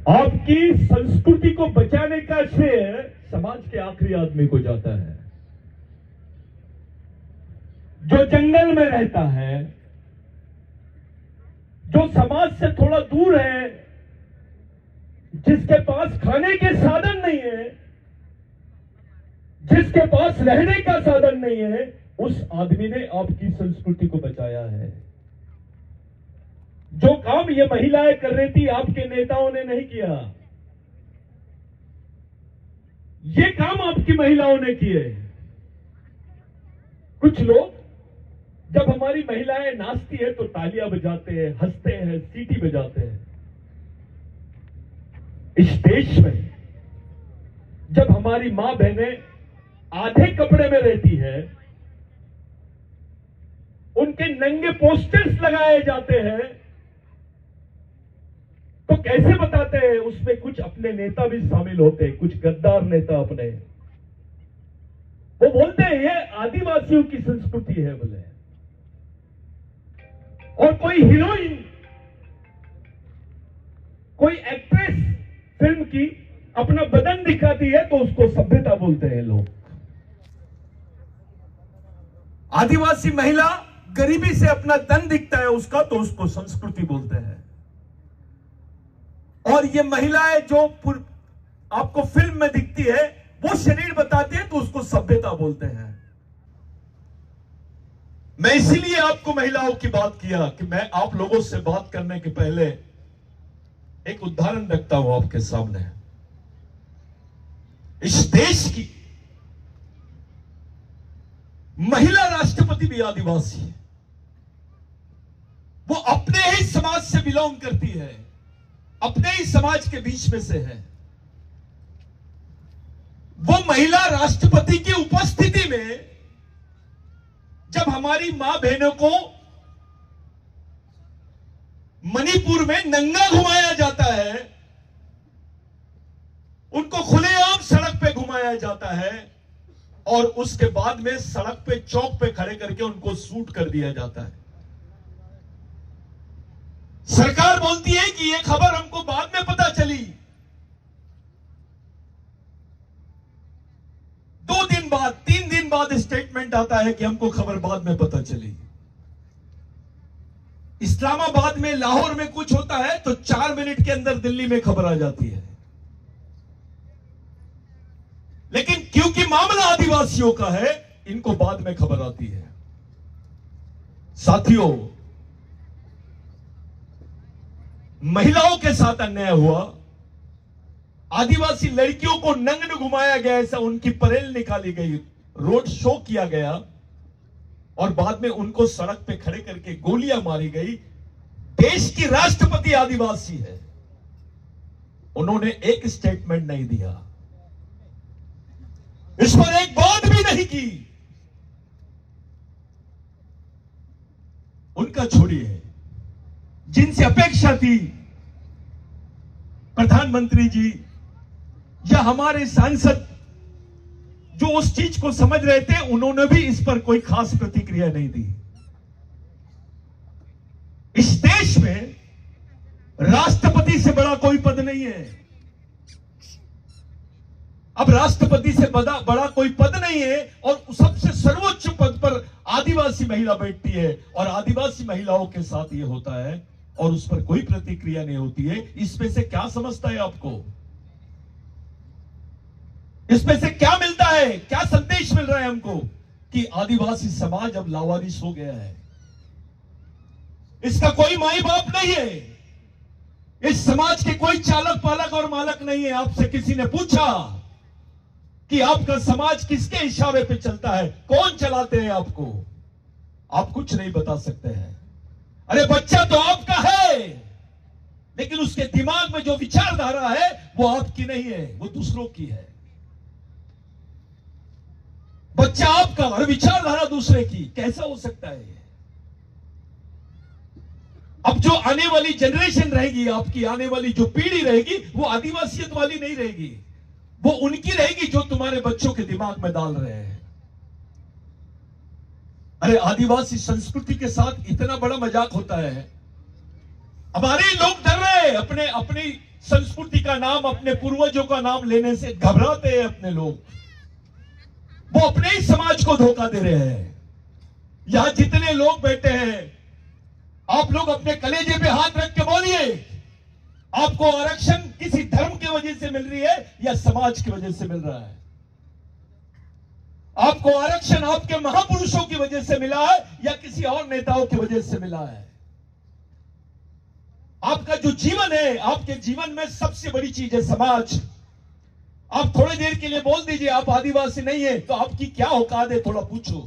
आपकी संस्कृति को बचाने का श्रेय समाज के आखिरी आदमी को जाता है, जो जंगल में रहता है, जो समाज से थोड़ा दूर है, जिसके पास खाने के साधन नहीं है, जिसके पास रहने का साधन नहीं है, उस आदमी ने आपकी संस्कृति को बचाया है। जो काम ये महिलाएं कर रही थी, आपके नेताओं ने नहीं किया। ये काम आपकी महिलाओं ने किए। कुछ लोग जब हमारी महिलाएं नाचती है तो तालियां बजाते हैं, हंसते हैं, सीटी बजाते हैं। इस देश में जब हमारी मां बहनें आधे कपड़े में रहती है, उनके नंगे पोस्टर्स लगाए जाते हैं, तो कैसे बताते हैं उसमें कुछ अपने नेता भी शामिल होते हैं, कुछ गद्दार नेता अपने। वो बोलते हैं ये आदिवासियों की संस्कृति है बोले। और कोई हीरोइन, कोई एक्ट्रेस फिल्म की अपना बदन दिखाती है तो उसको सभ्यता बोलते हैं लोग। आदिवासी महिला गरीबी से अपना तन दिखता है उसका तो उसको संस्कृति बोलते हैं। और ये महिलाएं जो आपको फिल्म में दिखती है वो शरीर बताती है तो उसको सभ्यता बोलते हैं। मैं इसीलिए आपको महिलाओं की बात किया कि मैं आप लोगों से बात करने के पहले एक उदाहरण रखता हूं आपके सामने। इस देश की महिला राष्ट्रपति भी आदिवासी है। वो अपने ही समाज से बिलोंग करती है, अपने ही समाज के बीच में से है। वो महिला राष्ट्रपति की उपस्थिति में जब हमारी मां बहनों को मणिपुर में नंगा घुमाया जाता है, उनको खुलेआम सड़क पे घुमाया जाता है और उसके बाद में सड़क पे चौक पे खड़े करके उनको शूट कर दिया जाता है। सरकार बोलती है कि यह खबर हमको बाद में पता चली। 2 दिन बाद, 3 दिन बाद स्टेटमेंट आता है कि हमको खबर बाद में पता चली। इस्लामाबाद में, लाहौर में कुछ होता है तो 4 मिनट के अंदर दिल्ली में खबर आ जाती है। लेकिन क्योंकि मामला आदिवासियों का है, इनको बाद में खबर आती है। साथियों, महिलाओं के साथ अन्याय हुआ, आदिवासी लड़कियों को नग्न घुमाया गया, ऐसा उनकी परेड निकाली गई, रोड शो किया गया और बाद में उनको सड़क पे खड़े करके गोलियां मारी गई। देश की राष्ट्रपति आदिवासी है, उन्होंने एक स्टेटमेंट नहीं दिया, इस पर एक बात भी नहीं की। उनका छोड़िए, जिनसे अपेक्षा थी प्रधानमंत्री जी या हमारे सांसद जो उस चीज को समझ रहे थे, उन्होंने भी इस पर कोई खास प्रतिक्रिया नहीं दी। इस देश में राष्ट्रपति से बड़ा कोई पद नहीं है। अब राष्ट्रपति से बड़ा कोई पद नहीं है और सबसे सर्वोच्च पद पर आदिवासी महिला बैठती है और आदिवासी महिलाओं के साथ ये होता है और उस पर कोई प्रतिक्रिया नहीं होती है। इसमें से क्या समझता है आपको? इसमें से क्या मिलता है, क्या संदेश मिल रहा है हमको कि आदिवासी समाज अब लावारिस हो गया है, इसका कोई माई बाप नहीं है, इस समाज के कोई चालक पालक और मालक नहीं है। आपसे किसी ने पूछा कि आपका समाज किसके इशारे पे चलता है, कौन चलाते हैं आपको? आप कुछ नहीं बता सकते हैं। अरे बच्चा तो आपका है, लेकिन उसके दिमाग में जो विचारधारा है वो आपकी नहीं है, वो दूसरों की है। बच्चा आपका और विचारधारा दूसरे की, कैसा हो सकता है? अब जो आने वाली जनरेशन रहेगी, आपकी आने वाली जो पीढ़ी रहेगी, वो आदिवासियत वाली नहीं रहेगी, वो उनकी रहेगी जो तुम्हारे बच्चों के दिमाग में डाल रहे हैं। अरे आदिवासी संस्कृति के साथ इतना बड़ा मजाक होता है, हमारे लोग डर रहे हैं, अपनी संस्कृति का नाम, अपने पूर्वजों का नाम लेने से घबराते हैं अपने लोग। वो अपने ही समाज को धोखा दे रहे हैं। यहां जितने लोग बैठे हैं, आप लोग अपने कलेजे पे हाथ रख के बोलिए, आपको आरक्षण किसी धर्म की वजह से मिल रही है या समाज की वजह से मिल रहा है? आपको आरक्षण आपके महापुरुषों की वजह से मिला है या किसी और नेताओं की वजह से मिला है? आपका जो जीवन है, आपके जीवन में सबसे बड़ी चीज है समाज। आप थोड़ी देर के लिए बोल दीजिए आप आदिवासी नहीं है, तो आपकी क्या औकात है, थोड़ा पूछो।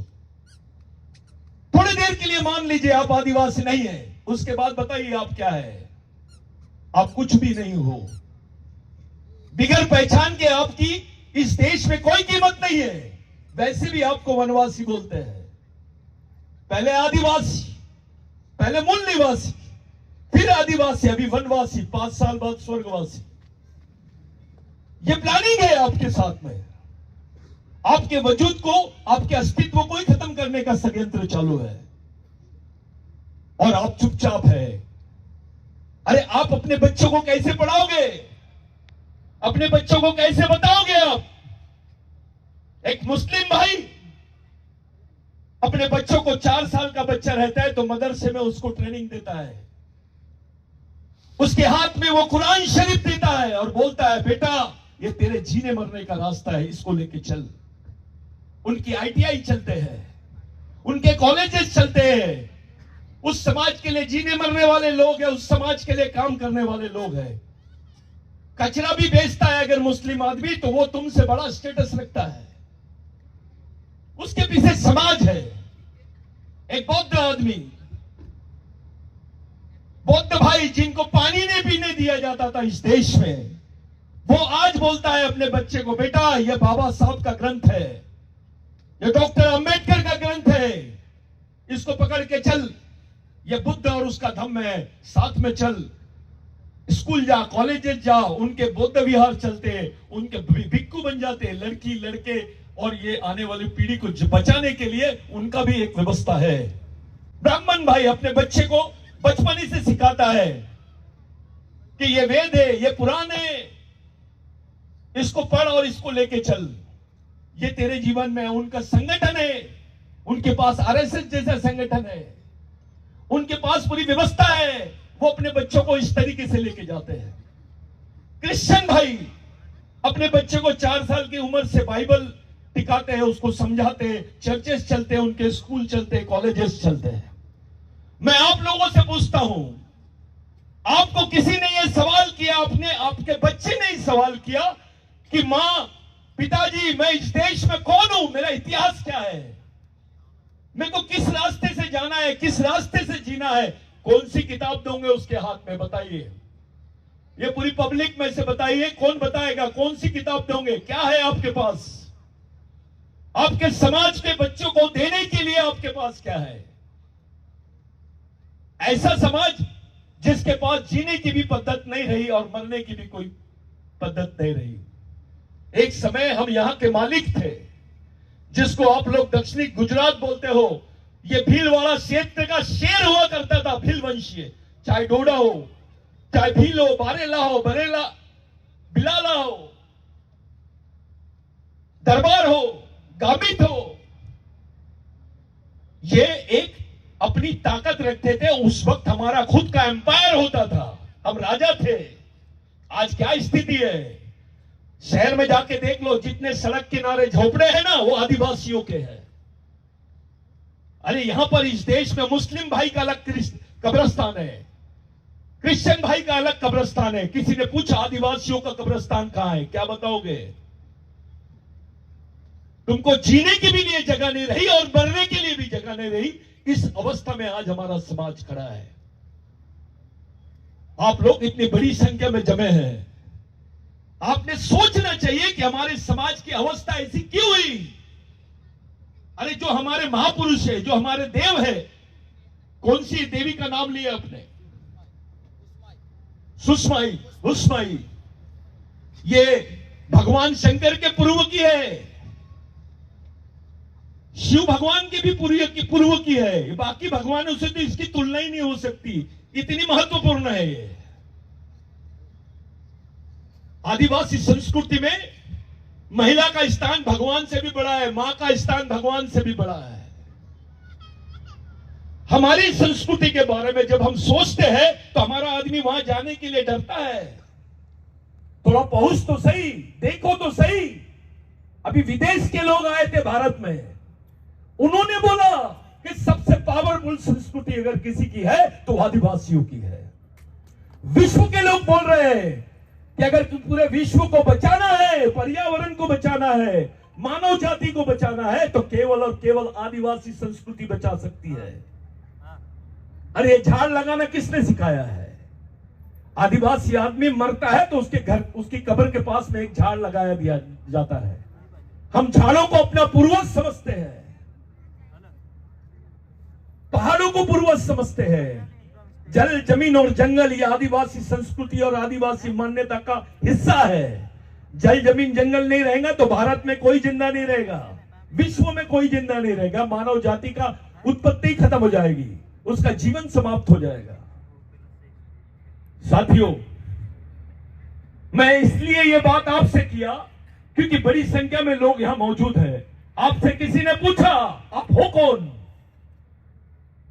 थोड़ी देर के लिए मान लीजिए आप आदिवासी नहीं है, उसके बाद बताइए आप क्या है। आप कुछ भी नहीं हो। बिगर पहचान के आपकी इस देश में कोई कीमत नहीं है। वैसे भी आपको वनवासी बोलते हैं। पहले आदिवासी, पहले मूल निवासी, फिर आदिवासी, अभी वनवासी, 5 साल बाद स्वर्गवासी। ये प्लानिंग है आपके साथ में। आपके वजूद को, आपके अस्तित्व को ही खत्म करने का षड्यंत्र चालू है और आप चुपचाप है। अरे आप अपने बच्चों को कैसे पढ़ाओगे? अपने बच्चों को कैसे बताओगे आप? एक मुस्लिम भाई अपने बच्चों को, 4 साल का बच्चा रहता है तो मदरसे में उसको ट्रेनिंग देता है। उसके हाथ में वो कुरान शरीफ देता है और बोलता है, बेटा ये तेरे जीने मरने का रास्ता है, इसको लेके चल। उनकी आईटीआई चलते हैं, उनके कॉलेजेस चलते हैं। उस समाज के लिए जीने मरने वाले लोग हैं, उस समाज के लिए काम करने वाले लोग हैं। कचरा भी बेचता है अगर मुस्लिम आदमी, तो वो तुमसे बड़ा स्टेटस रखता है। उसके पीछे समाज है। एक बौद्ध आदमी, बौद्ध भाई जिनको पानी नहीं पीने दिया जाता था इस देश में, वो आज बोलता है अपने बच्चे को, बेटा ये बाबा साहब का ग्रंथ है, ये डॉक्टर अंबेडकर का ग्रंथ है, इसको पकड़ के चल। ये बुद्ध और उसका धम्म है, साथ में चल। स्कूल जा, कॉलेजेस जा, उनके बौद्ध विहार चलते, उनके भिक्खु बन जाते लड़की लड़के, और ये आने वाली पीढ़ी को बचाने के लिए उनका भी एक व्यवस्था है। ब्राह्मण भाई अपने बच्चे को बचपन ही से सिखाता है कि ये वेद है, ये पुराण है, इसको पढ़ और इसको लेके चल। ये तेरे जीवन में उनका संगठन है। उनके पास आरएसएस जैसा संगठन है, उनके पास पूरी व्यवस्था है। वो अपने बच्चों को इस तरीके से लेके जाते हैं। क्रिश्चियन भाई अपने बच्चे को 4 साल की उम्र से बाइबल टिकाते हैं, उसको समझाते हैं, चर्चेस चलते हैं, उनके स्कूल चलते हैं, कॉलेजेस चलते हैं। मैं आप लोगों से पूछता हूं, आपको किसी ने यह सवाल किया, अपने आपके बच्चे ने ही सवाल किया कि मां, पिताजी मैं इस देश में कौन हूं, मेरा इतिहास क्या है, मेरे को किस रास्ते से जाना है, किस रास्ते से जीना है? कौन सी किताब दोगे उसके हाथ में? बताइए। ये पूरी पब्लिक में से बताइए, कौन बताएगा? कौन सी किताब दोगे? क्या है आपके पास? आपके समाज के बच्चों को देने के लिए आपके पास क्या है? ऐसा समाज जिसके पास जीने की भी पद्धत नहीं रही और मरने की भी कोई पद्धत नहीं रही। एक समय हम यहां के मालिक थे, जिसको आप लोग दक्षिणी गुजरात बोलते हो। ये भीलवाड़ा क्षेत्र का शेर हुआ करता था, भील वंशीय। चाहे डोडा हो, चाहे भील हो, बारेला हो, बरेला, बिलाला हो, दरबार हो, गामित हो, ये एक अपनी ताकत रखते थे। उस वक्त हमारा खुद का एम्पायर होता था, हम राजा थे। आज क्या स्थिति है? शहर में जाके देख लो, जितने सड़क किनारे झोपड़े हैं ना, वो आदिवासियों के हैं। अरे यहां पर इस देश में मुस्लिम भाई का अलग कब्रिस्तान है, क्रिश्चियन भाई का अलग कब्रिस्तान है। किसी ने पूछा आदिवासियों का कब्रिस्तान कहां है? क्या बताओगे? तुमको जीने के भी लिए जगह नहीं रही और मरने के लिए भी जगह नहीं रही। इस अवस्था में आज हमारा समाज खड़ा है। आप लोग इतनी बड़ी संख्या में जमे हैं, आपने सोचना चाहिए कि हमारे समाज की अवस्था ऐसी क्यों हुई। अरे जो हमारे महापुरुष है, जो हमारे देव है, कौन सी देवी का नाम लिया आपने? सुषमाई, हुस्माई, ये भगवान शंकर के पूर्व की है, शिव भगवान के भी पूर्व की है। बाकी भगवानों से तो इसकी तुलना ही नहीं हो सकती, इतनी महत्वपूर्ण है ये। आदिवासी संस्कृति में महिला का स्थान भगवान से भी बड़ा है, मां का स्थान भगवान से भी बड़ा है। हमारी संस्कृति के बारे में जब हम सोचते हैं तो हमारा आदमी वहां जाने के लिए डरता है। थोड़ा पहुंच तो सही, देखो तो सही। अभी विदेश के लोग आए थे भारत में, उन्होंने बोला कि सबसे पावरफुल संस्कृति अगर किसी की है तो आदिवासियों की है। विश्व के लोग बोल रहे हैं कि अगर पूरे विश्व को बचाना है, पर्यावरण को बचाना है, मानव जाति को बचाना है तो केवल और केवल आदिवासी संस्कृति बचा सकती है। अरे झाड़ लगाना किसने सिखाया है? आदिवासी आदमी मरता है तो उसके घर, उसकी कब्र के पास में एक झाड़ लगाया दिया जाता है। हम झाड़ों को अपना पूर्वज समझते हैं, पहाड़ों को पूर्वज समझते हैं। जल, जमीन और जंगल ये आदिवासी संस्कृति और आदिवासी मान्यता का हिस्सा है। जल, जमीन, जंगल नहीं रहेगा तो भारत में कोई जिंदा नहीं रहेगा, विश्व में कोई जिंदा नहीं रहेगा। मानव जाति का उत्पत्ति खत्म हो जाएगी, उसका जीवन समाप्त हो जाएगा। साथियों, मैं इसलिए यह बात आपसे किया क्योंकि बड़ी संख्या में लोग यहां मौजूद हैं। आपसे किसी ने पूछा आप हो कौन?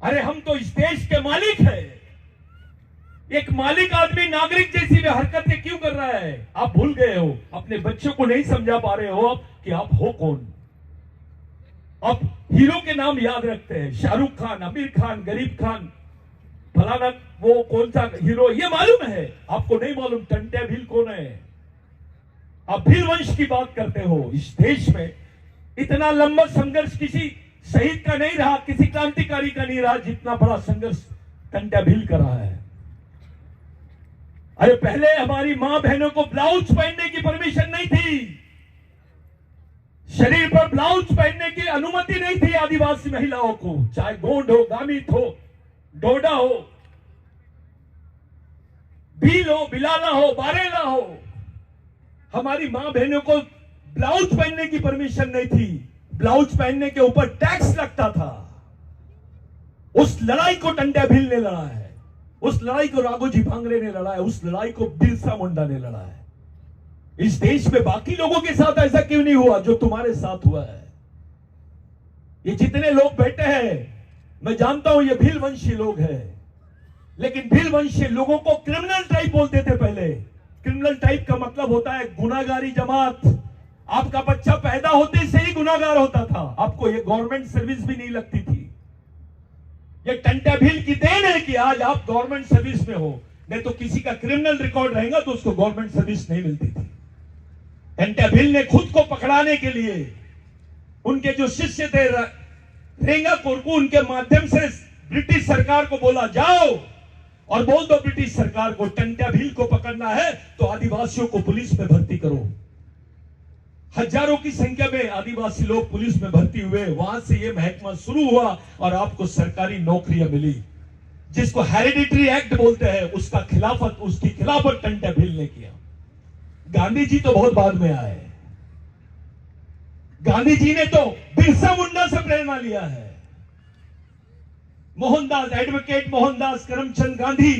अरे हम तो इस देश के मालिक हैं। एक मालिक आदमी नागरिक जैसी हरकतें क्यों कर रहा है? आप भूल गए हो, अपने बच्चों को नहीं समझा पा रहे हो आप कि आप हो कौन। आप हीरो के नाम याद रखते हैं, शाहरुख खान, आमिर खान, गरीब खान, फलाना वो कौन सा हीरो, ये मालूम है, आपको नहीं मालूम टंट्या भील कौन है। आप भील वंश की बात करते हो। इस देश में इतना लंबा संघर्ष किसी शहीद का नहीं रहा, किसी क्रांतिकारी का नहीं रहा जितना बड़ा संघर्ष टंट्या भील का रहा है। अरे पहले हमारी मां बहनों को ब्लाउज पहनने की परमिशन नहीं थी, शरीर पर ब्लाउज पहनने की अनुमति नहीं थी आदिवासी महिलाओं को, चाहे गोंड हो, गामित हो, डोडा हो, भील हो, बिलाला हो, बारेला हो। हमारी मां बहनों को ब्लाउज पहनने की परमिशन नहीं थी। ब्लाउज पहनने के ऊपर टैक्स लगता था। उस लड़ाई को टंट्या भील ने लड़ा है, उस लड़ाई को राघोजी भांगरे ने लड़ा है, उस लड़ाई को बिरसा मुंडा ने लड़ा है। इस देश में बाकी लोगों के साथ ऐसा क्यों नहीं हुआ जो तुम्हारे साथ हुआ है? ये जितने लोग बैठे हैं, मैं जानता हूं ये भील वंशी लोग हैं, लेकिन भील वंशी लोगों को क्रिमिनल टाइप बोलते थे पहले। क्रिमिनल टाइप का मतलब होता है गुनाहगारी जमात। आपका बच्चा पैदा होते से ही गुनाहगार होता था, आपको ये गवर्नमेंट सर्विस भी नहीं लगती थी। ये टंट्या भील की देन है कि आज आप गवर्नमेंट सर्विस में हो, नहीं तो किसी का क्रिमिनल रिकॉर्ड रहेगा तो उसको गवर्नमेंट सर्विस नहीं मिलती थी। टंट्या भील ने खुद को पकड़ाने के लिए उनके जो शिष्य थे रेंगा कोरकू, उनके माध्यम से ब्रिटिश सरकार को बोला जाओ और बोल दो ब्रिटिश सरकार को टंट्या भील को पकड़ना है तो आदिवासियों को पुलिस में भर्ती करो। हजारों की संख्या में आदिवासी लोग पुलिस में भर्ती हुए। वहां से यह महकमा शुरू हुआ और आपको सरकारी नौकरियां मिली, जिसको हेरिडिटरी एक्ट बोलते हैं। उसकी खिलाफत टंट्या भील ने किया। गांधी जी तो बहुत बाद में आए। गांधी जी ने तो बिरसा मुंडा से प्रेरणा लिया है। मोहनदास, एडवोकेट मोहनदास करमचंद गांधी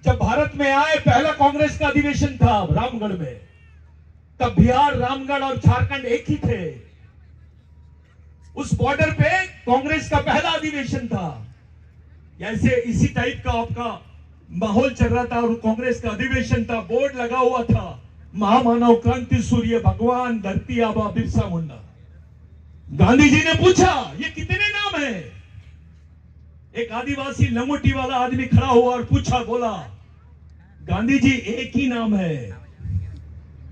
जब भारत में आए, पहला कांग्रेस का अधिवेशन था रामगढ़ में। तब बिहार, रामगढ़ और झारखंड एक ही थे। उस बॉर्डर पे कांग्रेस का पहला अधिवेशन था। ऐसे इसी टाइप का आपका माहौल चल रहा था और कांग्रेस का अधिवेशन था। बोर्ड लगा हुआ था, महामानव क्रांति सूर्य भगवान धरती आबा बिरसा मुंडा। गांधी जी ने पूछा ये कितने नाम है? एक आदिवासी लंगोटी वाला आदमी खड़ा हुआ और पूछा, बोला गांधी जी एक ही नाम है,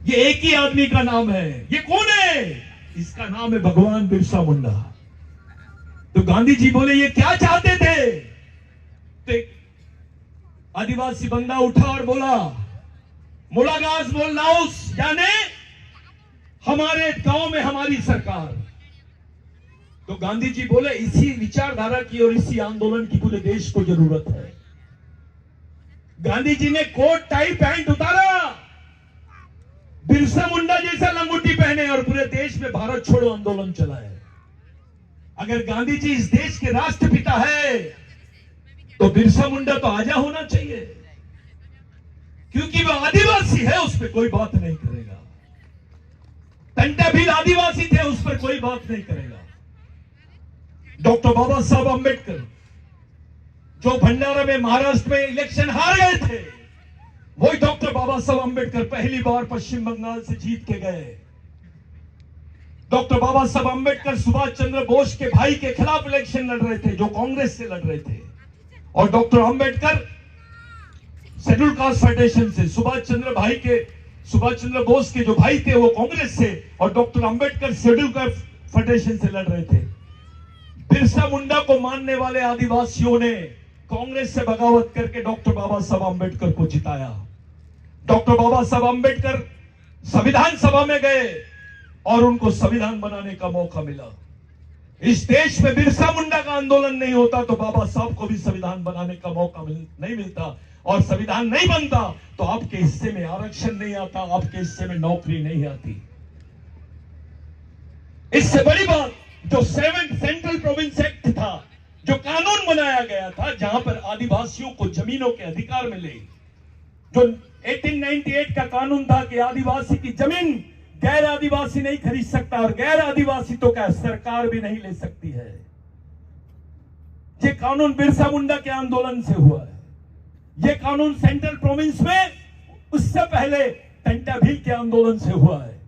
ये एक ही आदमी का नाम है। ये कौन है? इसका नाम है भगवान बिरसा मुंडा। तो गांधी जी बोले ये क्या चाहते थे? तो एक आदिवासी बंदा उठा और बोला मुलागास बोलनाउस, यानी हमारे गांव में हमारी सरकार। तो गांधी जी बोले इसी विचारधारा की और इसी आंदोलन की पूरे देश को जरूरत है। गांधी जी ने कोट टाई पैंट उतारा, बिरसा मुंडा जैसा लंगोटी पहने और पूरे देश में भारत छोड़ो आंदोलन चलाए। अगर गांधी जी इस देश के राष्ट्रपिता है तो बिरसा मुंडा तो आजा होना चाहिए, क्योंकि वह आदिवासी आदिवासी है उस पर कोई बात नहीं करेगा। टंटा भील आदिवासी थे उस पर कोई बात नहीं करेगा। डॉक्टर बाबा साहब अंबेडकर जो भंडारा में महाराष्ट्र में इलेक्शन हार गए थे, वही डॉक्टर बाबा साहब अंबेडकर पहली बार पश्चिम बंगाल से जीत के गए। डॉक्टर बाबा साहब अंबेडकर सुभाष चंद्र बोस के भाई के खिलाफ इलेक्शन लड़ रहे थे, जो कांग्रेस से लड़ रहे थे। और doctor Ambedkar schedule caste federation से, सुभाष चंद्र बोस के जो भाई थे वो कांग्रेस से, और doctor Ambedkar schedule caste federation से लड़ रहे थे। बिरसा मुंडा को मानने वाले आदिवासियों ने कांग्रेस से बगावत करके डॉक्टर बाबा साहब अंबेडकर को जिताया। डॉक्टर बाबा साहब अंबेडकर संविधान सभा में गए और उनको संविधान बनाने का मौका मिला। इस देश में बिरसा मुंडा का आंदोलन नहीं होता तो बाबा साहब को भी संविधान बनाने का मौका नहीं मिलता, और संविधान नहीं बनता तो आपके हिस्से में आरक्षण नहीं आता, आपके हिस्से में नौकरी नहीं आती। इससे बड़ी बात, जो सेंट्रल प्रोविंस एक्ट था, जो कानून बनाया गया था जहां पर आदिवासियों को जमीनों के अधिकार मिले, जो 1898 का कानून था कि आदिवासी की जमीन गैर आदिवासी नहीं खरीद सकता, और गैर आदिवासी तो क्या सरकार भी नहीं ले सकती है। ये कानून बिरसा मुंडा के आंदोलन से हुआ है। ये कानून सेंट्रल प्रोविंस में उससे पहले टंटा भील के आंदोलन से हुआ है।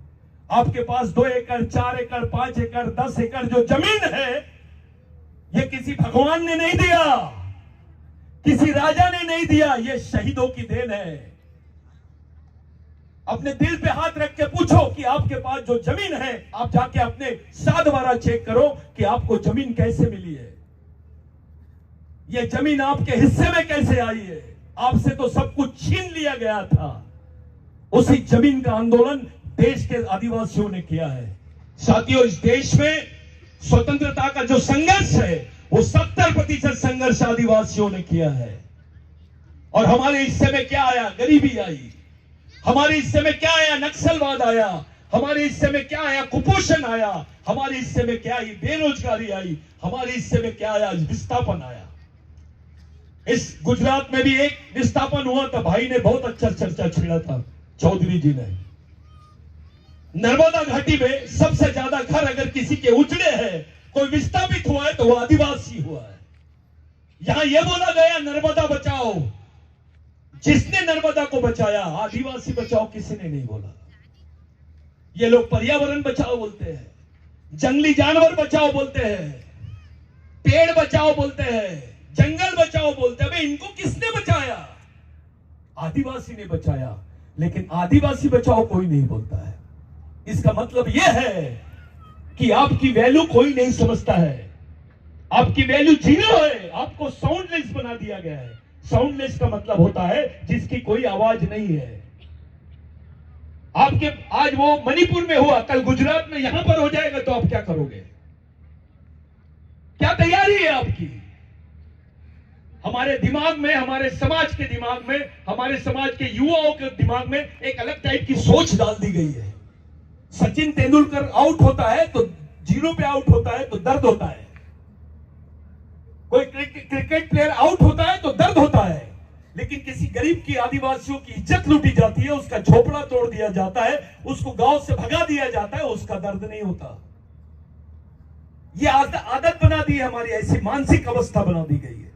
आपके पास 2 एकड़, 4 एकड़, 5 एकड़, 10 एकड़ जो जमीन है, ये किसी भगवान ने नहीं दिया, किसी राजा ने नहीं दिया, ये शहीदों की देन है। अपने दिल पे हाथ रख के पूछो कि आपके पास जो जमीन है, आप जाके अपने साधवारा चेक करो कि आपको जमीन कैसे मिली है, ये जमीन आपके हिस्से में कैसे आई है। आपसे तो सब कुछ छीन लिया गया था। उसी जमीन का आंदोलन देश के आदिवासियों ने किया है। साथियों, इस देश में स्वतंत्रता का जो संघर्ष है वो 70% संघर्ष आदिवासियों ने किया है। और हमारे हिस्से में क्या आया? गरीबी आई। हमारे हिस्से में क्या आया? नक्सलवाद आया। हमारे हिस्से में क्या आया? कुपोषण आया। हमारे हिस्से में क्या आई? बेरोजगारी आई। हमारे हिस्से में क्या आया? विस्थापन आया। इस गुजरात में भी एक विस्थापन हुआ था, भाई ने बहुत अच्छा चर्चा छेड़ा था, चौधरी जी ने। नर्मदा घाटी में सबसे ज्यादा घर अगर किसी के उजड़े हैं, कोई विस्थापित हुआ है तो वो आदिवासी हुआ है। यहां यह बोला गया नर्मदा बचाओ, जिसने नर्मदा को बचाया, आदिवासी बचाओ किसी ने नहीं बोला। ये लोग पर्यावरण बचाओ बोलते हैं, जंगली जानवर बचाओ बोलते हैं, पेड़ बचाओ बोलते हैं, जंगल बचाओ बोलते हैं। भाई इनको किसने बचाया? आदिवासी ने बचाया। लेकिन आदिवासी बचाओ कोई नहीं बोलता है। इसका मतलब यह है कि आपकी वैल्यू कोई नहीं समझता है। आपकी वैल्यू जीरो है। आपको साउंडलेस बना दिया गया है। साउंडलेस का मतलब होता है जिसकी कोई आवाज नहीं है। आपके आज वो मणिपुर में हुआ, कल गुजरात में यहां पर हो जाएगा तो आप क्या करोगे? क्या तैयारी है आपकी? हमारे दिमाग में, हमारे समाज के दिमाग में, हमारे समाज के युवाओं के दिमाग में एक अलग टाइप की सोच डाल दी गई है। सचिन तेंदुलकर आउट होता है तो जीरो पे आउट होता है तो दर्द होता है। कोई क्रिकेट प्लेयर आउट होता है तो दर्द होता है। लेकिन किसी गरीब की, आदिवासियों की इज्जत लूटी जाती है, उसका झोपड़ा तोड़ दिया जाता है, उसको गांव से भगा दिया जाता है, उसका दर्द नहीं होता। यह आदत बना दी है हमारी, ऐसी मानसिक अवस्था बना दी गई है।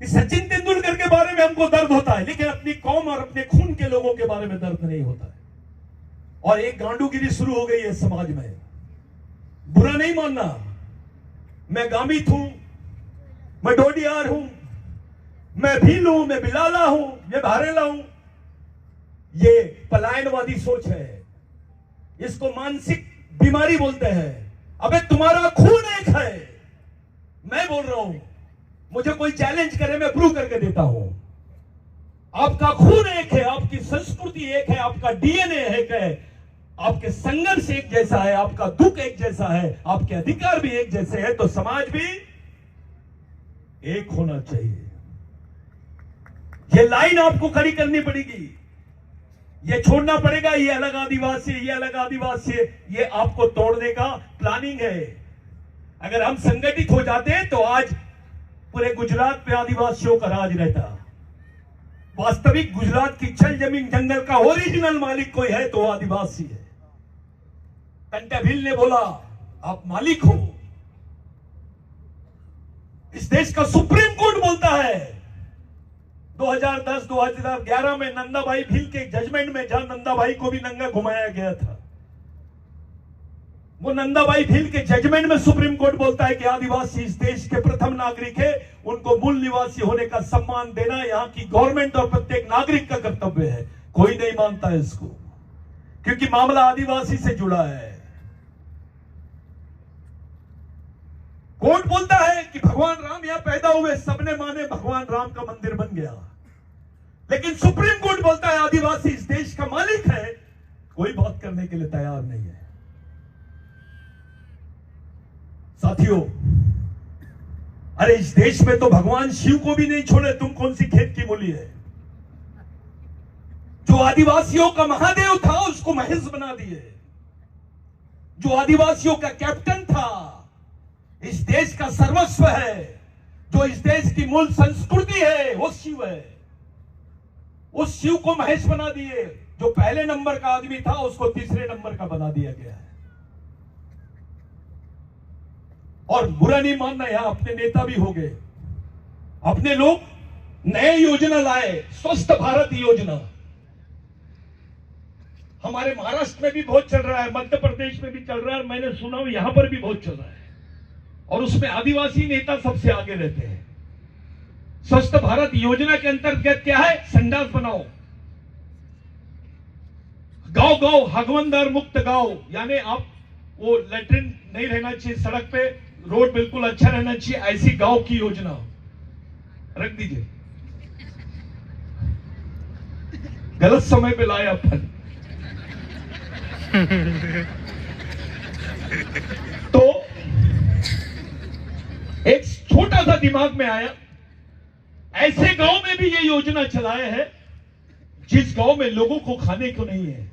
सचिन तेंदुलकर के बारे में हमको दर्द होता है, लेकिन अपनी कौम और अपने खून के लोगों के बारे में दर्द नहीं होता है। और एक गांडूगिरी शुरू हो गई है समाज में। बुरा नहीं मानना, मैं गामित हूं, मैं डोडियार हूं, मैं भील हूं, मैं बिलाला हूं, मैं भारेला हूं। ये पलायनवादी सोच है। इसको मानसिक बीमारी बोलते हैं। अबे तुम्हारा खून एक है, मैं बोल रहा हूं, मुझे कोई चैलेंज करे मैं प्रूव करके देता हूं। आपका खून एक है, आपकी संस्कृति एक है, आपका डीएनए एक है, आपके संघर्ष एक जैसा है, आपका दुख एक जैसा है, आपके अधिकार भी एक जैसे हैं, तो समाज भी एक होना चाहिए। ये लाइन आपको खड़ी करनी पड़ेगी। ये छोड़ना पड़ेगा, ये अलग आदिवासी, ये अलग आदिवासी, ये आपको तोड़ने का प्लानिंग है। अगर हम संगठित हो जाते तो आज पूरे गुजरात पे आदिवासियों का राज रहता। वास्तविक गुजरात की छल जमीन जंगल का ओरिजिनल मालिक कोई है तो वो आदिवासी है। कंटाभिल ने बोला आप मालिक हो। इस देश का सुप्रीम कोर्ट बोलता है 2010-2011 में नंदाबाई भील के जजमेंट में, जहां नंदाबाई को भी नंगा घुमाया गया था, वो नंदाबाई भील के जजमेंट में सुप्रीम कोर्ट बोलता है कि आदिवासी इस देश के प्रथम नागरिक है, उनको मूल निवासी होने का सम्मान देना यहां की गवर्नमेंट और प्रत्येक नागरिक का कर्तव्य है। कोई नहीं मानता है इसको, क्योंकि मामला आदिवासी से जुड़ा है। कोर्ट बोलता है कि भगवान राम यहां पैदा हुए, सबने माने, भगवान राम का मंदिर बन गया। लेकिन सुप्रीम कोर्ट बोलता है आदिवासी इस देश का मालिक है, कोई बात करने के लिए तैयार नहीं है। साथियों, अरे इस देश में तो भगवान शिव को भी नहीं छोड़े, तुम कौन सी खेत की मूली है। जो आदिवासियों का महादेव था उसको महेश बना दिए। जो आदिवासियों का कैप्टन था, इस देश का सर्वस्व है, जो इस देश की मूल संस्कृति है, वो शिव है। उस शिव को महेश बना दिए। जो पहले नंबर का आदमी था उसको तीसरे नंबर का बना दिया गया है। और बुरा नहीं मानना, यहां अपने नेता भी हो गए, अपने लोग नए योजना लाए, स्वस्थ भारत योजना। हमारे महाराष्ट्र में भी बहुत चल रहा है, मध्य प्रदेश में भी चल रहा है, मैंने सुना यहां पर भी बहुत चल रहा है। और उसमें आदिवासी नेता सबसे आगे रहते हैं। स्वस्थ भारत योजना के अंतर्गत क्या है? संडास बनाओ, गांव गांव हगवंदार मुक्त गांव, यानी आप वो लेटरिन नहीं रहना चाहिए सड़क पे, रोड बिल्कुल अच्छा रहना चाहिए, ऐसी गांव की योजना रख दीजिए। गलत समय पे लाए अपन। तो एक छोटा सा दिमाग में आया, ऐसे गांव में भी ये योजना चलाए है जिस गांव में लोगों को खाने को नहीं है।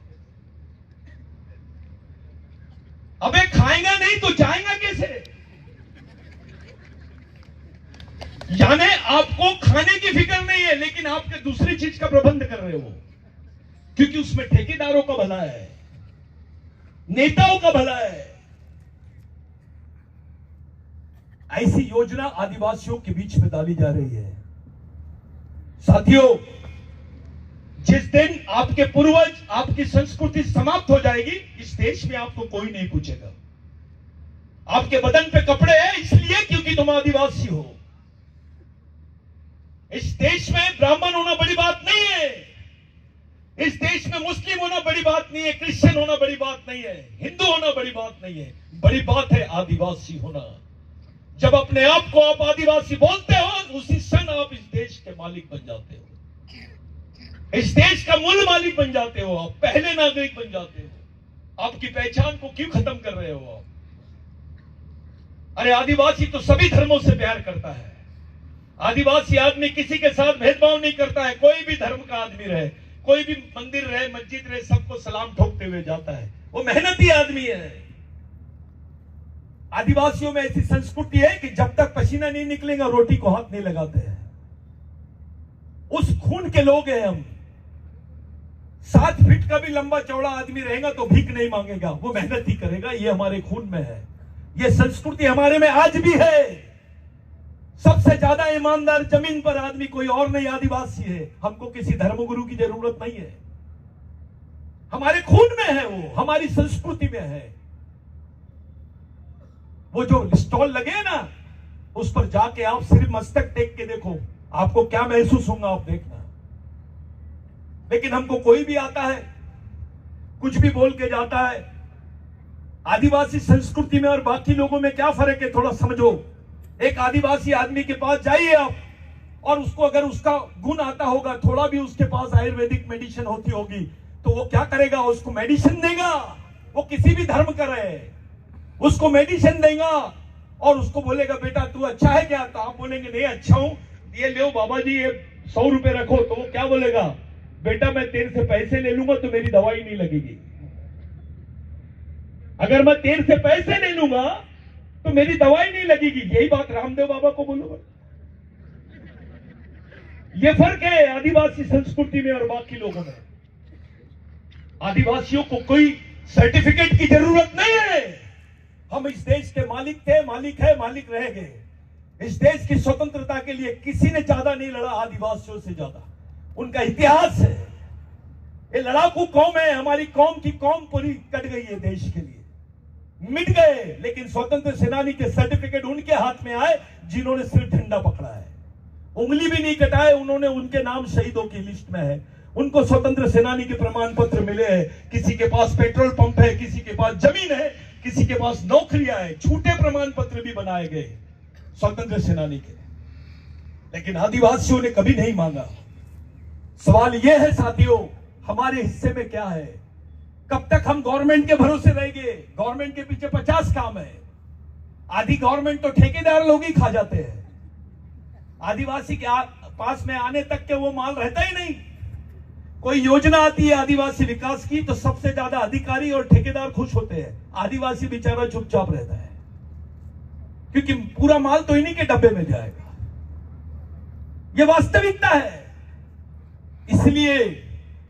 अबे खाएगा नहीं तो जाएगा कैसे? यानी आपको खाने की फिक्र नहीं है, लेकिन आपके दूसरी चीज का प्रबंध कर रहे हो, क्योंकि उसमें ठेकेदारों का भला है, नेताओं का भला है। ऐसी योजना आदिवासियों के बीच में डाली जा रही है। साथियों, जिस दिन आपके पूर्वज, आपकी संस्कृति समाप्त हो जाएगी, इस देश में आपको कोई नहीं पूछेगा। आपके बदन पे कपड़े हैं इसलिए क्योंकि तुम आदिवासी हो। इस देश में ब्राह्मण होना बड़ी बात नहीं है, इस देश में मुस्लिम होना बड़ी बात नहीं है, क्रिश्चियन होना बड़ी बात नहीं है, हिंदू होना बड़ी बात नहीं है, बड़ी बात है आदिवासी होना। जब अपने आप को आप आदिवासी बोलते हो, उसी क्षण आप इस देश के मालिक बन जाते हो, इस देश का मूल मालिक बन जाते हो, आप पहले नागरिक बन जाते हो। आपकी पहचान को क्यों खत्म कर रहे हो आप? अरे आदिवासी तो सभी धर्मों से प्यार करता है। आदिवासी आदमी किसी के साथ भेदभाव नहीं करता है, कोई भी धर्म का आदमी रहे, कोई भी मंदिर रहे, मस्जिद रहे, सबको सलाम ठोकते हुए जाता है। वो मेहनती आदमी है। आदिवासियों में ऐसी संस्कृति है कि जब तक पसीना नहीं निकलेगा रोटी को हाथ नहीं लगाते हैं। उस खून के लोग हैं हम। 7 फीट का भी लंबा चौड़ा आदमी रहेगा तो भीख नहीं मांगेगा, वो मेहनत ही करेगा। ये हमारे खून में है, ये संस्कृति हमारे में आज भी है। सबसे ज्यादा ईमानदार जमीन पर आदमी कोई और नहीं, आदिवासी है। हमको किसी धर्मगुरु की जरूरत नहीं है, हमारे खून में है, वो हमारी संस्कृति में है। वो जो स्टॉल लगे हैं ना, उस पर जाके आप सिर्फ मस्तक टेक के देखो, आपको क्या महसूस होगा आप देखना। लेकिन हमको कोई भी आता है, कुछ भी बोल के जाता है। आदिवासी संस्कृति में और बाकी लोगों में क्या फर्क है, थोड़ा समझो। एक आदिवासी आदमी के पास जाइए आप, और उसको अगर उसका गुण आता होगा, थोड़ा भी उसके पास आयुर्वेदिक मेडिसिन होती होगी, तो वो क्या करेगा? उसको मेडिसिन देगा। वो किसी भी धर्म का रहे, उसको मेडिसिन देगा और उसको बोलेगा बेटा तू अच्छा है क्या? तो आप बोलेंगे नहीं अच्छा हूं, ये ले बाबा जी, ये 100 रुपए रखो। तो वो क्या बोलेगा? बेटा मैं तेरे से पैसे ले लूंगा तो मेरी दवाई नहीं लगेगी। अगर मैं तेरे से पैसे ले लूंगा तो मेरी दवाई नहीं लगेगी। यही बात रामदेव बाबा को बोलूंगा, ये फर्क है आदिवासी संस्कृति में और बाकी लोगों में। आदिवासियों को कोई सर्टिफिकेट की जरूरत नहीं है। हम इस देश के मालिक थे, मालिक है, मालिक रहेंगे। इस देश की स्वतंत्रता के लिए किसी ने ज्यादा नहीं लड़ा, आदिवासियों से ज्यादा। उनका इतिहास है। ये लड़ाकू कौम है। हमारी कौम की कौम पूरी कट गई है, देश के लिए मिट गए। लेकिन स्वतंत्र सेनानी के सर्टिफिकेट उनके हाथ में आए जिन्होंने सिर्फ झंडा पकड़ा है, उंगली भी नहीं कटाए उन्होंने। उनके नाम शहीदों की लिस्ट में है। उनको स्वतंत्र सेनानी के प्रमाण पत्र मिले हैं। किसी के पास पेट्रोल पंप है, किसी के पास जमीन है, किसी के पास नौकरियां है। झूठे प्रमाण पत्र भी बनाए गए स्वतंत्र सेनानी के। लेकिन आदिवासियों ने कभी नहीं मांगा। सवाल यह है साथियों, हमारे हिस्से में क्या है? कब तक हम गवर्नमेंट के भरोसे रहेंगे? गवर्नमेंट के पीछे 50 काम है। आधी गवर्नमेंट तो ठेकेदार लोग ही खा जाते हैं। आदिवासी के पास में आने तक के वो माल रहता ही नहीं। कोई योजना आती है आदिवासी विकास की तो सबसे ज्यादा अधिकारी और ठेकेदार खुश होते हैं, आदिवासी बेचारा चुपचाप रहता है, क्योंकि पूरा माल तो इन्हीं के डब्बे में जाएगा। यह वास्तविकता है। इसलिए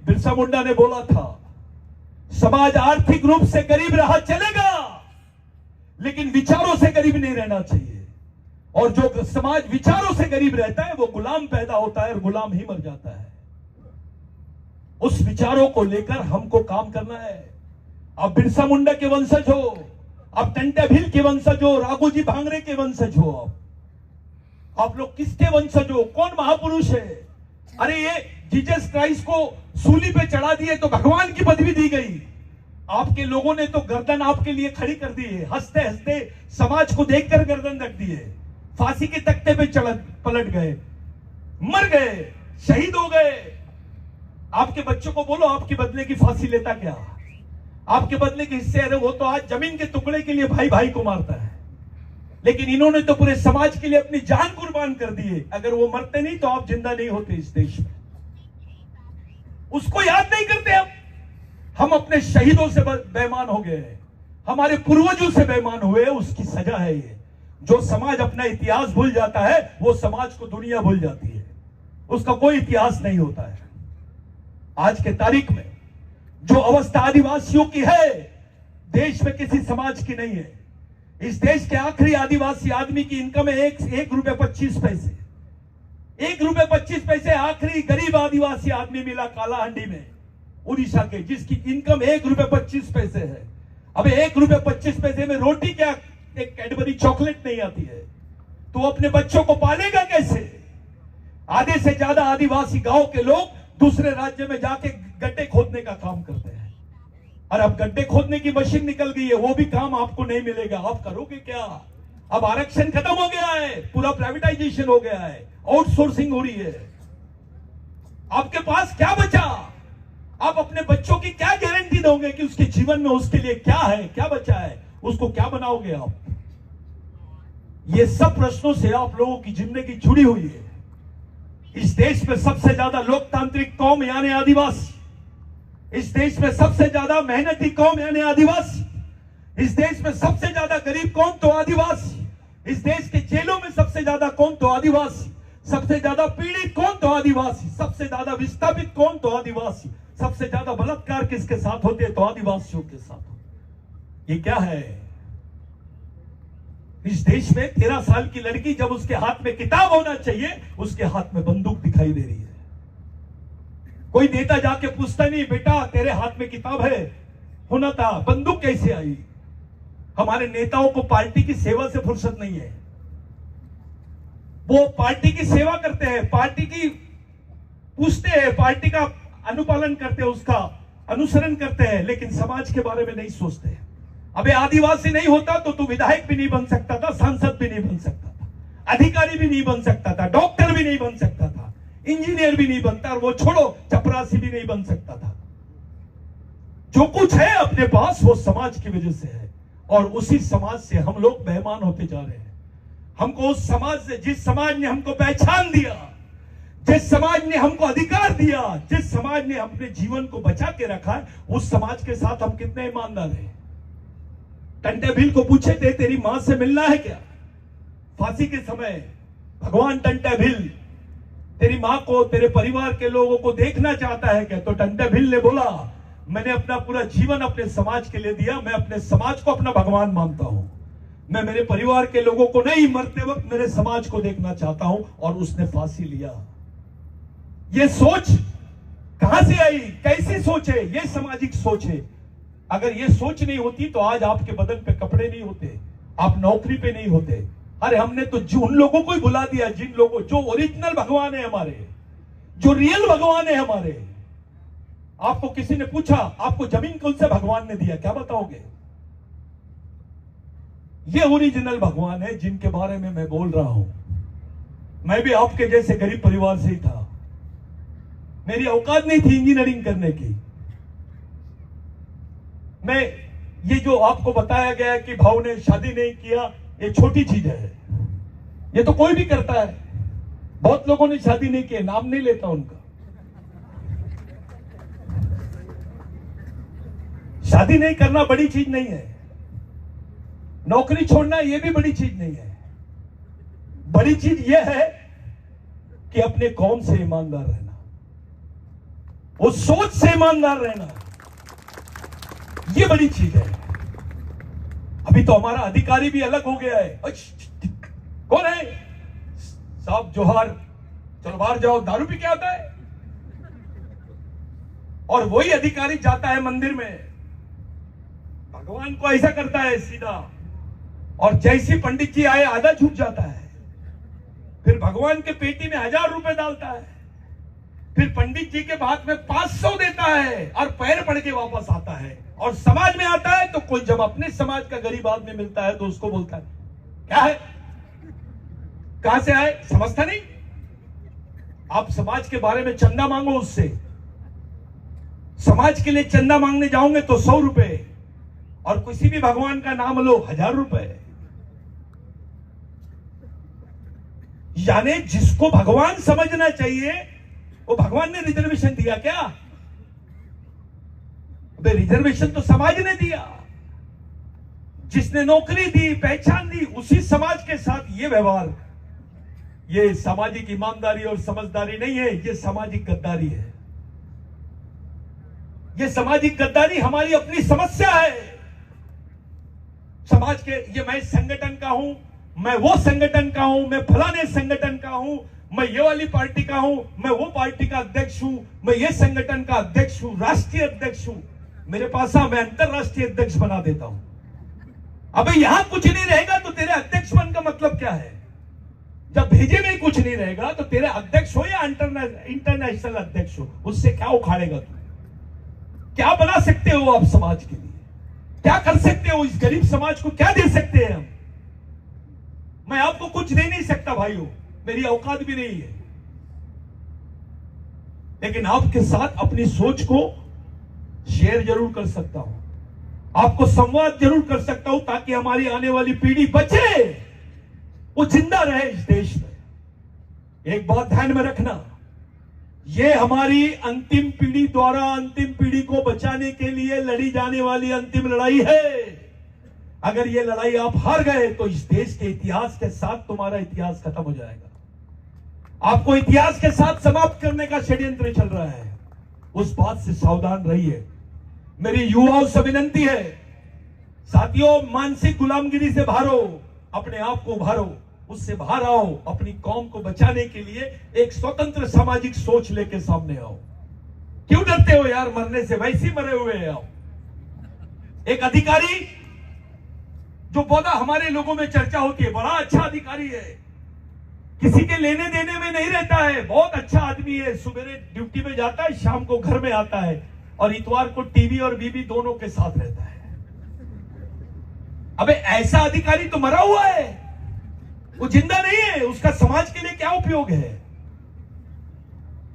बिरसा मुंडा ने बोला था, समाज आर्थिक रूप से गरीब रहा चलेगा, लेकिन विचारों से गरीब नहीं रहना चाहिए। और जो समाज विचारों से गरीब रहता है वो गुलाम पैदा होता है और गुलाम ही मर जाता है। उस विचारों को लेकर हमको काम करना है। आप बिरसा मुंडा के वंशज हो, आप टंटा भील के वंशज हो, राघोजी भांगरे के वंशज हो। आप लोग किसके वंशज हो? कौन महापुरुष है? अरे ये जीसस क्राइस्ट को सूली पे चढ़ा दिए तो भगवान की पदवी दी गई। आपके लोगों ने तो गर्दन आपके लिए खड़ी कर दी है। हंसते हंसते समाज को देखकर गर्दन रख दी है। फांसी के तख्ते पे पलट गए, मर गए, शहीद हो गए। आपके बच्चों को बोलो आपके बदले की फांसी लेता क्या? आपके बदले के हिस्से, अरे वो तो आज जमीन के टुकड़े के लिए भाई भाई को मारता है। लेकिन इन्होंने तो पूरे समाज के लिए अपनी जान कुर्बान कर दी है। अगर वो मरते नहीं तो आप जिंदा नहीं होते इस देश में। उसको याद नहीं करते हम अपने शहीदों से बेईमान हो गए हैं, हमारे पूर्वजों से बेईमान हुए। उसकी सजा है ये। जो समाज अपना इतिहास भूल जाता है वो समाज को दुनिया भूल जाती है। उसका कोई इतिहास नहीं होता है। आज के तारीख में जो अवस्था आदिवासियों की है, देश में किसी समाज की नहीं है। इस देश के आखिरी आदिवासी आदमी की इनकम है 1 रुपए 25 पैसे। 1 रुपए 25 पैसे आखिरी गरीब आदिवासी आदमी मिला कालाहांडी में, उड़ीसा के, जिसकी इनकम 1 रुपए 25 पैसे है। अब 1 रुपए 25 पैसे में रोटी क्या, एक कैडबरी चॉकलेट नहीं आती है, तो अपने बच्चों को पालेगा कैसे? आधे से ज्यादा आदिवासी गांव के लोग दूसरे राज्य में जाके गड्ढे खोदने का काम करते हैं। और अब गड्ढे खोदने की मशीन निकल गई है, वो भी काम आपको नहीं मिलेगा। आप करोगे क्या? अब आरक्षण खत्म हो गया है, पूरा प्राइवेटाइजेशन हो गया है, आउटसोर्सिंग हो रही है। आपके पास क्या बचा? आप अपने बच्चों की क्या गारंटी दोगे कि उसके जीवन में उसके लिए क्या है, क्या बचा है, उसको क्या बनाओगे आप? ये सब प्रश्नों से आप लोगों की जिंदगी जुड़ी हुई है। इस देश में सबसे ज्यादा लोकतांत्रिक कौम यानी आदिवासी, इस देश में सबसे ज्यादा मेहनती कौम यानी आदिवासी, इस देश में सबसे ज्यादा गरीब कौन तो आदिवासी, इस देश के जेलों में सबसे ज्यादा कौन तो आदिवासी, सबसे ज्यादा पीड़ित कौन तो आदिवासी, सबसे ज्यादा विस्थापित कौन तो आदिवासी, सबसे ज्यादा बलात्कार किसके साथ होते हैं तो आदिवासियों के साथ होते। ये क्या है? इस देश में 13 साल की लड़की जब उसके हाथ में किताब होना चाहिए, उसके हाथ में बंदूक दिखाई दे रही है। कोई नेता जाके पूछता नहीं, बेटा तेरे हाथ में किताब है, होना था, बंदूक कैसे आई? हमारे नेताओं को पार्टी की सेवा से फुर्सत नहीं है। वो पार्टी की सेवा करते हैं, पार्टी की पूछते हैं, पार्टी का अनुपालन करते हैं, उसका अनुसरण करते हैं, लेकिन समाज के बारे में नहीं सोचते। अबे आदिवासी नहीं होता तो तू विधायक भी नहीं बन सकता था, सांसद भी नहीं बन सकता था, अधिकारी भी नहीं बन सकता था, डॉक्टर भी नहीं बन सकता था, इंजीनियर भी नहीं बनता, और वो छोड़ो चपरासी भी नहीं बन सकता था। जो कुछ है अपने पास वो समाज की वजह से है, और उसी समाज से हम लोग बेईमान होते जा रहे हैं। हमको उस समाज से, जिस समाज ने हमको पहचान दिया, जिस समाज ने हमको अधिकार दिया, जिस समाज ने अपने जीवन को बचा के रखा है, उस समाज के साथ हम कितने ईमानदार हैं। टंटे भील को पूछे थे तेरी मां से मिलना है क्या? फांसी के समय भगवान टंटे भील तेरी मां को, तेरे परिवार के लोगों को देखना चाहता है क्या? तो टंटे भिल ने बोला, मैंने अपना पूरा जीवन अपने समाज के लिए दिया, मैं अपने समाज को अपना भगवान मानता हूं, मैं मेरे परिवार के लोगों को नहीं, मरते वक्त मेरे समाज को देखना चाहता हूं। और उसने फांसी लिया। यह सोच कहां से आई? कैसी सोच है? यह सामाजिक सोच है। अगर यह सोच नहीं होती तो आज आपके बदन पे कपड़े नहीं होते, आप नौकरी पे नहीं होते। अरे हमने तो उन लोगों को ही बुला दिया, जिन लोगों, जो ओरिजिनल भगवान है हमारे, जो रियल भगवान है हमारे। आपको किसी ने पूछा आपको जमीन कौन से भगवान ने दिया, क्या बताओगे? ये ओरिजिनल भगवान है जिनके बारे में मैं बोल रहा हूं। मैं भी आपके जैसे गरीब परिवार से ही था, मेरी औकात नहीं थी इंजीनियरिंग करने की। मैं, ये जो आपको बताया गया कि भाव ने शादी नहीं किया, ये छोटी चीज है, ये तो कोई भी करता है। बहुत लोगों ने शादी नहीं की, नाम नहीं लेता उनका। शादी नहीं करना बड़ी चीज नहीं है, नौकरी छोड़ना यह भी बड़ी चीज नहीं है। बड़ी चीज यह है कि अपने कौम से ईमानदार रहना, उस सोच से ईमानदार रहना, यह बड़ी चीज है। अभी तो हमारा अधिकारी भी अलग हो गया है। कौन है साहब? जोहार, चलो बाहर जाओ, दारू पी के आता है। और वही अधिकारी जाता है मंदिर में, भगवान को ऐसा करता है सीधा, और जैसी पंडित जी आए आधा झुक जाता है, फिर भगवान के पेटी में 1000 रुपए डालता है, फिर पंडित जी के हाथ में 500 देता है और पैर पड़ के वापस आता है। और समाज में आता है तो कोई जब अपने समाज का गरीब आदमी मिलता है तो उसको बोलता है, क्या है, कहां से आए, समझता नहीं। आप समाज के बारे में चंदा मांगो उससे, समाज के लिए चंदा मांगने जाओगे तो 100 रुपए, और किसी भी भगवान का नाम लो 1000 रुपए। यानी जिसको भगवान समझना चाहिए, वो भगवान ने रिजर्वेशन दिया क्या? अबे रिजर्वेशन तो समाज ने दिया। जिसने नौकरी दी, पहचान दी, उसी समाज के साथ ये व्यवहार, ये सामाजिक ईमानदारी और समझदारी नहीं है, ये सामाजिक गद्दारी है। ये सामाजिक गद्दारी हमारी अपनी समस्या है समाज के। ये मैं संगठन का हूं, मैं वो संगठन का हूं, मैं फलाने संगठन का हूं, मैं ये वाली पार्टी का हूं, मैं वो पार्टी का अध्यक्ष हूं, मैं ये संगठन का अध्यक्ष हूं, राष्ट्रीय अध्यक्ष हूं, मेरे पास आ, मैं अंतरराष्ट्रीय अध्यक्ष बना देता हूं। अबे यहां कुछ नहीं रहेगा तो तेरे अध्यक्ष बन का मतलब क्या है? जब भेजे में कुछ नहीं रहेगा तो तेरे अध्यक्ष हो या इंटरनेशनल अध्यक्ष हो, उससे क्या उखाड़ेगा तू? क्या बना सकते हो आप समाज के लिए? क्या कर सकते हो? इस गरीब समाज को क्या दे सकते हैं हम? मैं आपको कुछ दे नहीं सकता भाइयों, मेरी औकात भी नहीं है, लेकिन आपके साथ अपनी सोच को शेयर जरूर कर सकता हूं, आपको संवाद जरूर कर सकता हूं, ताकि हमारी आने वाली पीढ़ी बचे, वो जिंदा रहे इस देश में। एक बात ध्यान में रखना, ये हमारी अंतिम पीढ़ी द्वारा अंतिम पीढ़ी को बचाने के लिए लड़ी जाने वाली अंतिम लड़ाई है। अगर ये लड़ाई आप हार गए तो इस देश के इतिहास के साथ तुम्हारा इतिहास खत्म हो जाएगा। आपको इतिहास के साथ समाप्त करने का षड्यंत्र चल रहा है, उस बात से सावधान रहिए। मेरी युवाओं से विनती है, साथियों, मानसिक गुलामगिरी से बाहर हो, अपने आप को उभारो, उससे बाहर आओ, अपनी कौम को बचाने के लिए एक स्वतंत्र सामाजिक सोच लेके सामने आओ। क्यों डरते हो यार मरने से? वैसे ही मरे हुए आओ। एक अधिकारी जो पौधा हमारे लोगों में चर्चा होती है, बड़ा अच्छा अधिकारी है, किसी के लेने देने में नहीं रहता है, बहुत अच्छा आदमी है, सुबह ड्यूटी में जाता है, शाम को घर में आता है, और इतवार को टीवी और बीबी दोनों के साथ रहता है। अबे ऐसा अधिकारी तो मरा हुआ है, वो जिंदा नहीं है, उसका समाज के लिए क्या उपयोग है?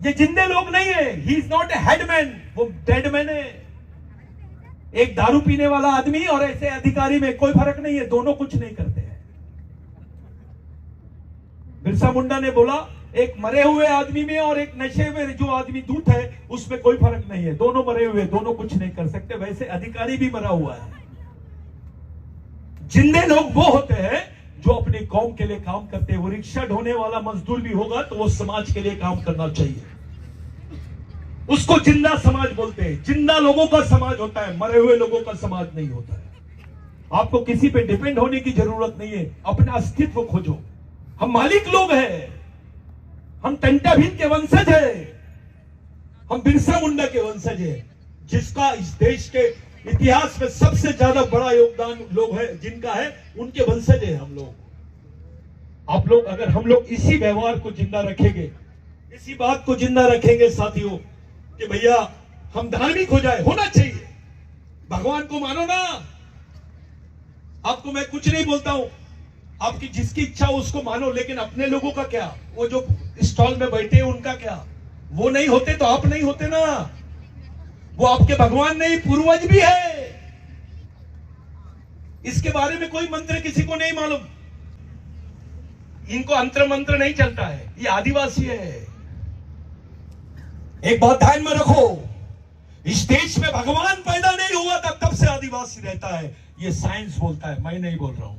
ये जिंदे लोग नहीं है। He is not a headman, वो डेडमैन है। एक दारू पीने वाला आदमी और ऐसे अधिकारी में कोई फर्क नहीं है, दोनों कुछ नहीं करते हैं। बिरसा मुंडा ने बोला, एक मरे हुए आदमी में और एक नशे में जो आदमी दूत है, उसमें कोई फर्क नहीं है, दोनों मरे हुए, दोनों कुछ नहीं कर सकते। वैसे अधिकारी भी मरा हुआ है। जिंदे लोग वो होते हैं जो अपनी कौम के लिए काम करते हैं, वो रिक्शा ढोने वाला मजदूर भी होगा तो वो समाज के लिए काम करना चाहिए। उसको जिंदा समाज बोलते हैं। जिंदा लोगों का समाज होता है, मरे हुए लोगों का समाज नहीं होता है। आपको किसी पे डिपेंड होने की जरूरत नहीं है, अपना अस्तित्व खोजो। हम मालिक लोग हैं, हम टंटा भीम के वंशज हैं, हम बिरसा मुंडा के वंशज हैं, जिसका इस देश के इतिहास में सबसे ज्यादा बड़ा योगदान लोग है, जिनका है, उनके वंशज है हम लोग। आप लोग, अगर हम लोग इसी व्यवहार को जिंदा रखेंगे, इसी बात को जिंदा रखेंगे साथियों, कि भैया हम धार्मिक हो जाए, होना चाहिए, भगवान को मानो ना। आपको मैं कुछ नहीं बोलता हूं, आपकी जिसकी इच्छा हो उसको मानो, लेकिन अपने लोगों का क्या? वो जो स्टॉल में बैठे हैं उनका क्या? वो नहीं होते तो आप नहीं होते ना। वो आपके भगवान नहीं, पूर्वज भी है। इसके बारे में कोई मंत्र किसी को नहीं मालूम। इनको अंतर मंत्र नहीं चलता है, ये आदिवासी है। एक बात ध्यान में रखो, इस देश में भगवान पैदा नहीं हुआ था तब से आदिवासी रहता है, ये साइंस बोलता है, मैं नहीं बोल रहा हूं।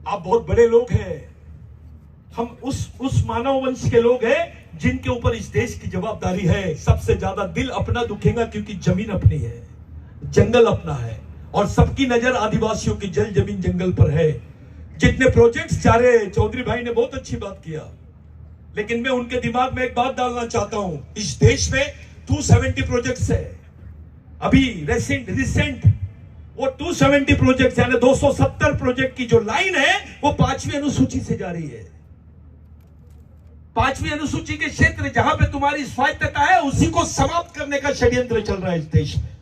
आप बहुत बड़े लोग हैं, हम उस मानव वंश के लोग हैं जिनके ऊपर इस देश की जवाबदारी है। सबसे ज्यादा दिल अपना दुखेगा क्योंकि जमीन अपनी है, जंगल अपना है, और सबकी नजर आदिवासियों की जल जमीन जंगल पर है। जितने प्रोजेक्ट्स जा रहे हैं, चौधरी भाई ने बहुत अच्छी बात किया, लेकिन मैं उनके दिमाग में एक बात डालना चाहता हूं। इस देश में 270 प्रोजेक्ट्स है। अभी रिसेंट वो 270 प्रोजेक्ट यानी 270 प्रोजेक्ट की जो लाइन है वो 5वीं अनुसूची से जा रही है। 5वीं अनुसूची के क्षेत्र जहां पे तुम्हारी स्वायत्तता है, उसी को समाप्त करने का षड्यंत्र चल रहा है इस देश में।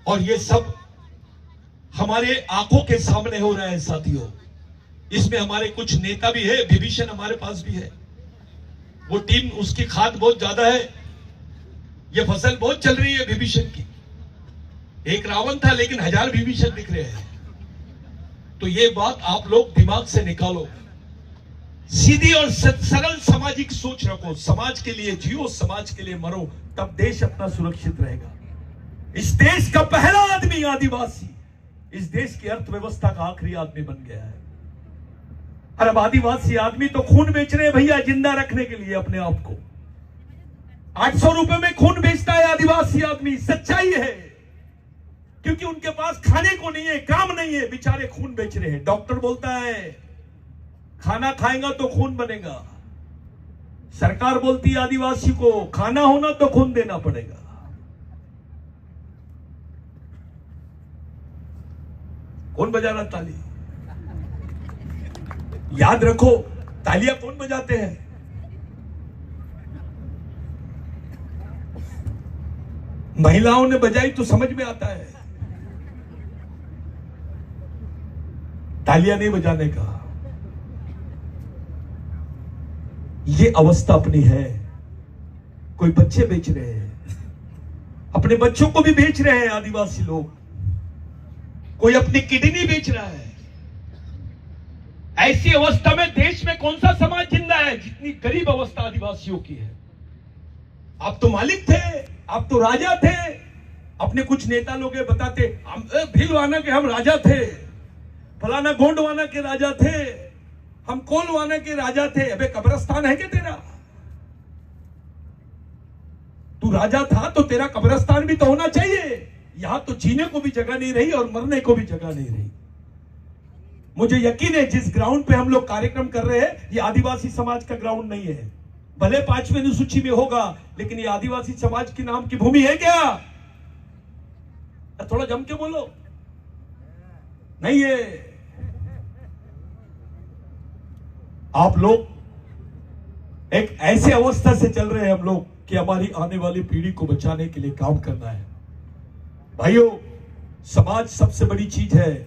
और ये सब हमारे आंखों के सामने हो रहा है साथियों। इसमें हमारे कुछ नेता भी है, विभीषण हमारे पास भी है। वो टीम, उसकी खाद बहुत ज्यादा है, ये फसल बहुत चल रही है विभीषण की। एक रावण था लेकिन 1000 विभीषण दिख रहे हैं। तो ये बात आप लोग दिमाग से निकालो। सीधी और सरल सामाजिक सोच रखो, समाज के लिए जियो, समाज के लिए मरो, तब देश अपना सुरक्षित रहेगा। इस देश का पहला आदमी आदिवासी इस देश की अर्थव्यवस्था का आखिरी आदमी बन गया है। और अब आदिवासी आदमी तो खून बेच रहे हैं भैया, जिंदा रखने के लिए अपने आप को। 800 रुपए में खून बेचता है आदिवासी आदमी, सच्चाई है, क्योंकि उनके पास खाने को नहीं है, काम नहीं है, बेचारे खून बेच रहे हैं। डॉक्टर बोलता है खाना खाएगा तो खून बनेगा, सरकार बोलती है आदिवासी को खाना होना तो खून देना पड़ेगा। कौन बजा रहा ताली? याद रखो, तालियां कौन बजाते हैं? महिलाओं ने बजाई तो समझ में आता है, तालियां नहीं बजाने का। ये अवस्था अपनी है। कोई बच्चे बेच रहे हैं, अपने बच्चों को भी बेच रहे हैं आदिवासी लोग। कोई अपनी किडनी बेच रहा है। ऐसी अवस्था में देश में कौन सा समाज जिंदा है? जितनी गरीब अवस्था आदिवासियों की है। आप तो मालिक थे, आप तो राजा थे। अपने कुछ नेता लोग बताते हम भीलवाना के हम राजा थे, फलाना गोंडवाना के राजा थे, हम कोलवाना के राजा थे। अबे कब्रिस्तान है क्या तेरा? तू राजा था तो तेरा कब्रिस्तान भी तो होना चाहिए। यहां तो जीने को भी जगह नहीं रही और मरने को भी जगह नहीं रही। मुझे यकीन है जिस ग्राउंड पे हम लोग कार्यक्रम कर रहे हैं, ये आदिवासी समाज का ग्राउंड नहीं है। भले 5वीं अनुसूची में होगा, लेकिन ये आदिवासी समाज के नाम की भूमि है क्या? थोड़ा जम के बोलो। नहीं है। आप लोग एक ऐसे अवस्था से चल रहे हैं हम लोग कि हमारी आने वाली पीढ़ी को बचाने के लिए काम करना है। भाइयों, समाज सबसे बड़ी चीज है।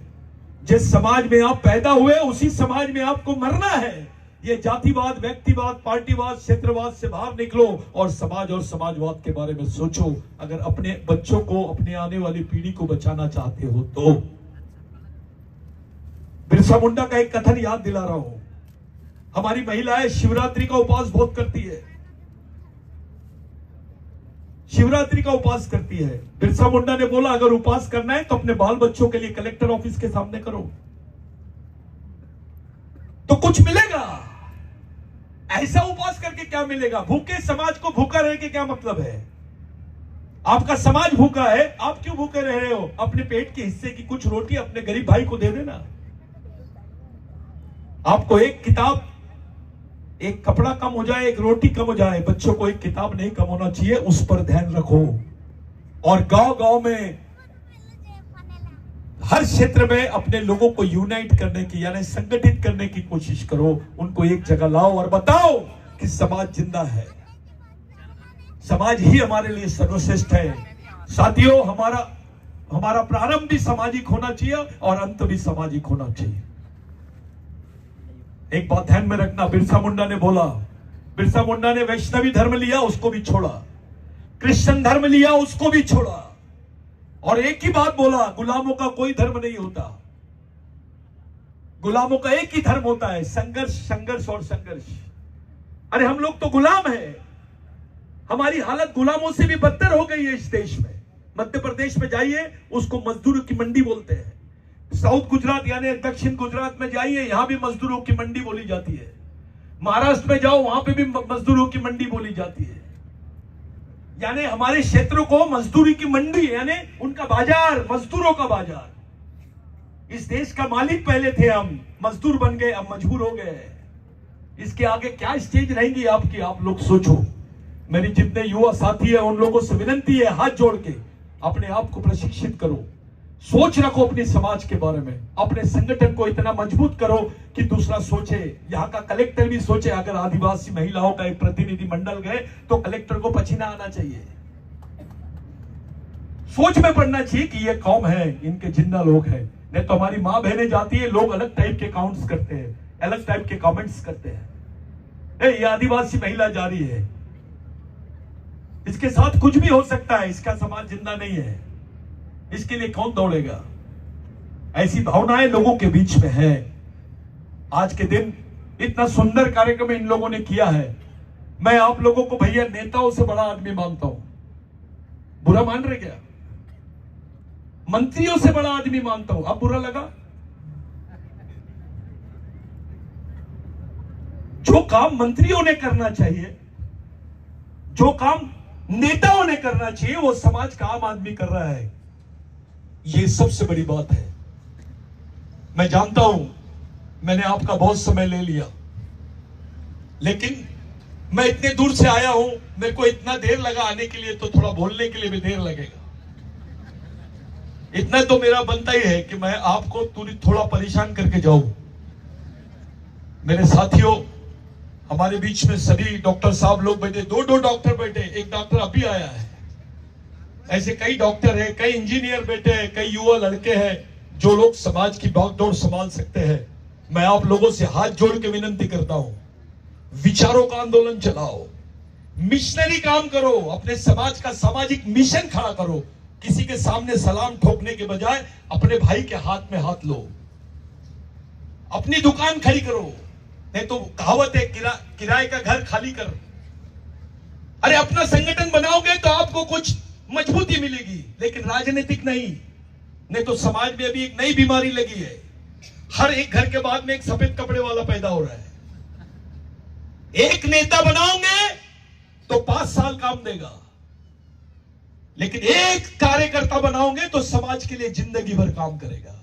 जिस समाज में आप पैदा हुए उसी समाज में आपको मरना है। ये जातिवाद, व्यक्तिवाद, पार्टीवाद, क्षेत्रवाद से बाहर निकलो और समाज और समाजवाद के बारे में सोचो। अगर अपने बच्चों को, अपने आने वाली पीढ़ी को बचाना चाहते हो तो। बिरसा मुंडा का एक कथन याद दिला रहा हूं। हमारी महिलाएं शिवरात्रि का उपवास बहुत करती है। शिवरात्रि का उपवास करती है। बिरसा मुंडा ने बोला अगर उपवास करना है तो अपने बाल बच्चों के लिए कलेक्टर ऑफिस के सामने करो तो कुछ मिलेगा। ऐसा उपवास करके क्या मिलेगा? भूखे समाज को भूखा रह के क्या मतलब है? आपका समाज भूखा है, आप क्यों भूखे रह रहे हो? अपने पेट के हिस्से की कुछ रोटी अपने गरीब भाई को दे देना। आपको एक किताब, एक कपड़ा कम हो जाए, एक रोटी कम हो जाए, बच्चों को एक किताब नहीं कम होना चाहिए, उस पर ध्यान रखो। और गांव गांव में, हर क्षेत्र में अपने लोगों को यूनाइट करने की, यानी संगठित करने की कोशिश करो। उनको एक जगह लाओ और बताओ कि समाज जिंदा है, समाज ही हमारे लिए सर्वश्रेष्ठ है। साथियों, हमारा प्रारंभ भी सामाजिक होना चाहिए और अंत भी सामाजिक होना चाहिए। एक बात ध्यान में रखना, बिरसा मुंडा ने बोला, बिरसा मुंडा ने वैष्णवी धर्म लिया, उसको भी छोड़ा, क्रिश्चियन धर्म लिया, उसको भी छोड़ा, और एक ही बात बोला, गुलामों का कोई धर्म नहीं होता, गुलामों का एक ही धर्म होता है, संघर्ष, संघर्ष और संघर्ष। अरे हम लोग तो गुलाम हैं, हमारी हालत गुलामों से भी बदतर हो गई है इस देश में। मध्य प्रदेश में जाइए, उसको मजदूरों की मंडी बोलते हैं। साउथ गुजरात यानी दक्षिण गुजरात में जाइए, यहां भी मजदूरों की मंडी बोली जाती है। महाराष्ट्र में जाओ, वहां पे भी मजदूरों की मंडी बोली जाती है। यानी हमारे क्षेत्रों को मजदूरी की मंडी, यानी उनका बाजार, मजदूरों का बाजार। इस देश का मालिक पहले थे हम, मजदूर बन गए, अब मजबूर हो गए। इसके आगे क्या स्टेज रहेंगी आपकी, आप लोग सोचो। मेरी जितने युवा साथी है उन लोगों से विनती है, हाथ जोड़ के अपने आप को प्रशिक्षित करो, सोच रखो अपने समाज के बारे में, अपने संगठन को इतना मजबूत करो कि दूसरा सोचे। यहाँ का कलेक्टर भी सोचे, अगर आदिवासी महिलाओं का एक प्रतिनिधि मंडल गए तो कलेक्टर को पसीना आना चाहिए, सोच में पड़ना चाहिए कि ये कौम है, इनके जिंदा लोग हैं। नहीं तो हमारी माँ बहनें जाती है, लोग अलग टाइप के काउंट्स करते हैं, अलग टाइप के कमेंट्स करते हैं, ये आदिवासी महिला जा रही है, इसके साथ कुछ भी हो सकता है, इसका समाज जिंदा नहीं है, इसके लिए कौन दौड़ेगा? ऐसी भावनाएं लोगों के बीच में है। आज के दिन इतना सुंदर कार्यक्रम इन लोगों ने किया है। मैं आप लोगों को भैया नेताओं से बड़ा आदमी मानता हूं, बुरा मान रहे क्या? मंत्रियों से बड़ा आदमी मानता हूं, अब बुरा लगा? जो काम मंत्रियों ने करना चाहिए, जो काम नेताओं ने करना चाहिए, वो समाज का आम आदमी कर रहा है। ये सबसे बड़ी बात है। मैं जानता हूं मैंने आपका बहुत समय ले लिया, लेकिन मैं इतने दूर से आया हूं, मेरे को इतना देर लगा आने के लिए, तो थोड़ा बोलने के लिए भी देर लगेगा। इतना तो मेरा बनता ही है कि मैं आपको थोड़ा परेशान करके जाऊं। मेरे साथियों, हमारे बीच में सभी डॉक्टर साहब लोग बैठे, दो डॉक्टर बैठे, एक डॉक्टर अभी आया है, ऐसे कई डॉक्टर हैं, कई इंजीनियर बैठे हैं, कई युवा लड़के हैं जो लोग समाज की बागडोर संभाल सकते हैं। मैं आप लोगों से हाथ जोड़ के विनती करता हूं, विचारों का आंदोलन चलाओ, मिशनरी काम करो, अपने समाज का सामाजिक मिशन खड़ा करो। किसी के सामने सलाम ठोकने के बजाय अपने भाई के हाथ में हाथ लो, अपनी दुकान खड़ी करो। नहीं तो कहावत है, किराए का घर खाली कर। अरे अपना संगठन बनाओगे तो आपको कुछ मजबूती मिलेगी, लेकिन राजनीतिक नहीं तो समाज में अभी एक नई बीमारी लगी है, हर एक घर के बाद में एक सफेद कपड़े वाला पैदा हो रहा है। एक नेता बनाओगे तो 5 साल काम देगा, लेकिन एक कार्यकर्ता बनाओगे तो समाज के लिए जिंदगी भर काम करेगा।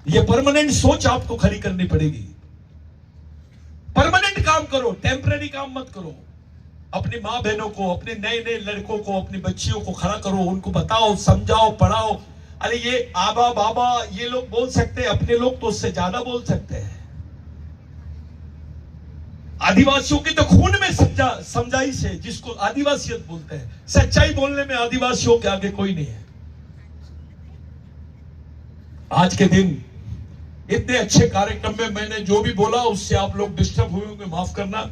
यह परमानेंट सोच आपको खड़ी करनी पड़ेगी। परमानेंट काम करो, टेम्पररी काम मत करो। अपनी मां बहनों को, अपने नए नए लड़कों को, अपनी बच्चियों को खड़ा करो, उनको बताओ, समझाओ, पढ़ाओ। अरे ये आबा बाबा ये लोग बोल सकते हैं, अपने लोग तो उससे ज्यादा बोल सकते हैं। आदिवासियों के तो खून में समझाइश है, जिसको आदिवासियत बोलते हैं। सच्चाई बोलने में आदिवासियों के आगे कोई नहीं है। आज के दिन इतने अच्छे कार्यक्रम में मैंने जो भी बोला उससे आप लोग डिस्टर्ब हुए होंगे, माफ करना।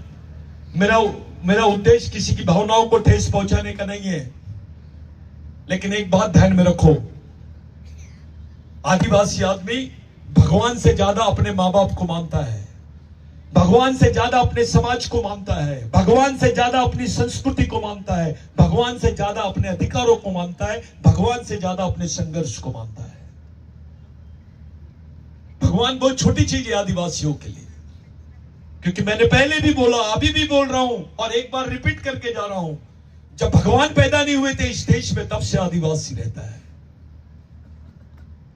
मेरा उद्देश्य किसी की भावनाओं को ठेस पहुंचाने का नहीं है, लेकिन एक बात ध्यान में रखो, आदिवासी आदमी भगवान से ज्यादा अपने मां बाप को मानता है। भगवान से ज्यादा अपने समाज को मानता है, भगवान से ज्यादा अपनी संस्कृति को मानता है, भगवान से ज्यादा अपने अधिकारों को मानता है, भगवान से ज्यादा अपने संघर्ष को मानता है। भगवान बहुत छोटी चीज है आदिवासियों के लिए, क्योंकि मैंने पहले भी बोला, अभी भी बोल रहा हूं और एक बार रिपीट करके जा रहा हूं, जब भगवान पैदा नहीं हुए थे इस देश में, तब से आदिवासी रहता है।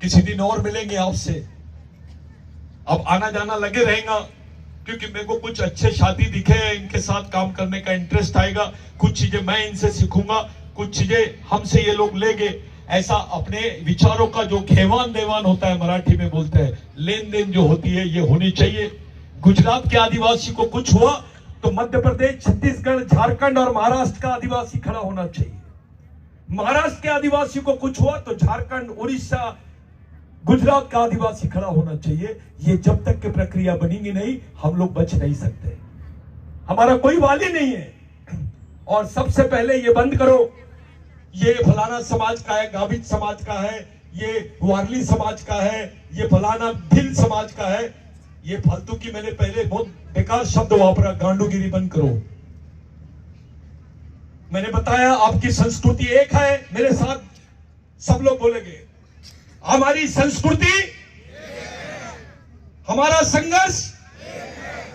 किसी दिन और मिलेंगे आपसे, अब आना जाना लगे रहेगा, क्योंकि मेरे को कुछ अच्छे साथी दिखे, इनके साथ काम करने का इंटरेस्ट आएगा, कुछ चीजें मैं इनसे सीखूंगा, कुछ चीजें हमसे ये लोग लेंगे। ऐसा अपने विचारों का जो घेवान देवान होता है, मराठी में बोलते हैं, लेन देन जो होती है, ये होनी चाहिए। गुजरात के आदिवासी को कुछ हुआ तो मध्य प्रदेश, छत्तीसगढ़, झारखंड और महाराष्ट्र का आदिवासी खड़ा होना चाहिए। महाराष्ट्र के आदिवासी को कुछ हुआ तो झारखंड, उड़ीसा, गुजरात का आदिवासी खड़ा होना चाहिए। ये जब तक की प्रक्रिया बनेगी नहीं, हम लोग बच नहीं सकते। हमारा कोई वाली नहीं है। और सबसे पहले ये बंद करो, ये फलाना समाज का है, गावित समाज का है, ये वारली समाज का है, ये फलाना भिल समाज का है, ये फालतू की मैंने पहले बहुत बेकार शब्द वापरा, गांडूगिरी बंद करो। मैंने बताया आपकी संस्कृति एक है, मेरे साथ सब लोग बोलेंगे, हमारी संस्कृति, हमारा संघर्ष,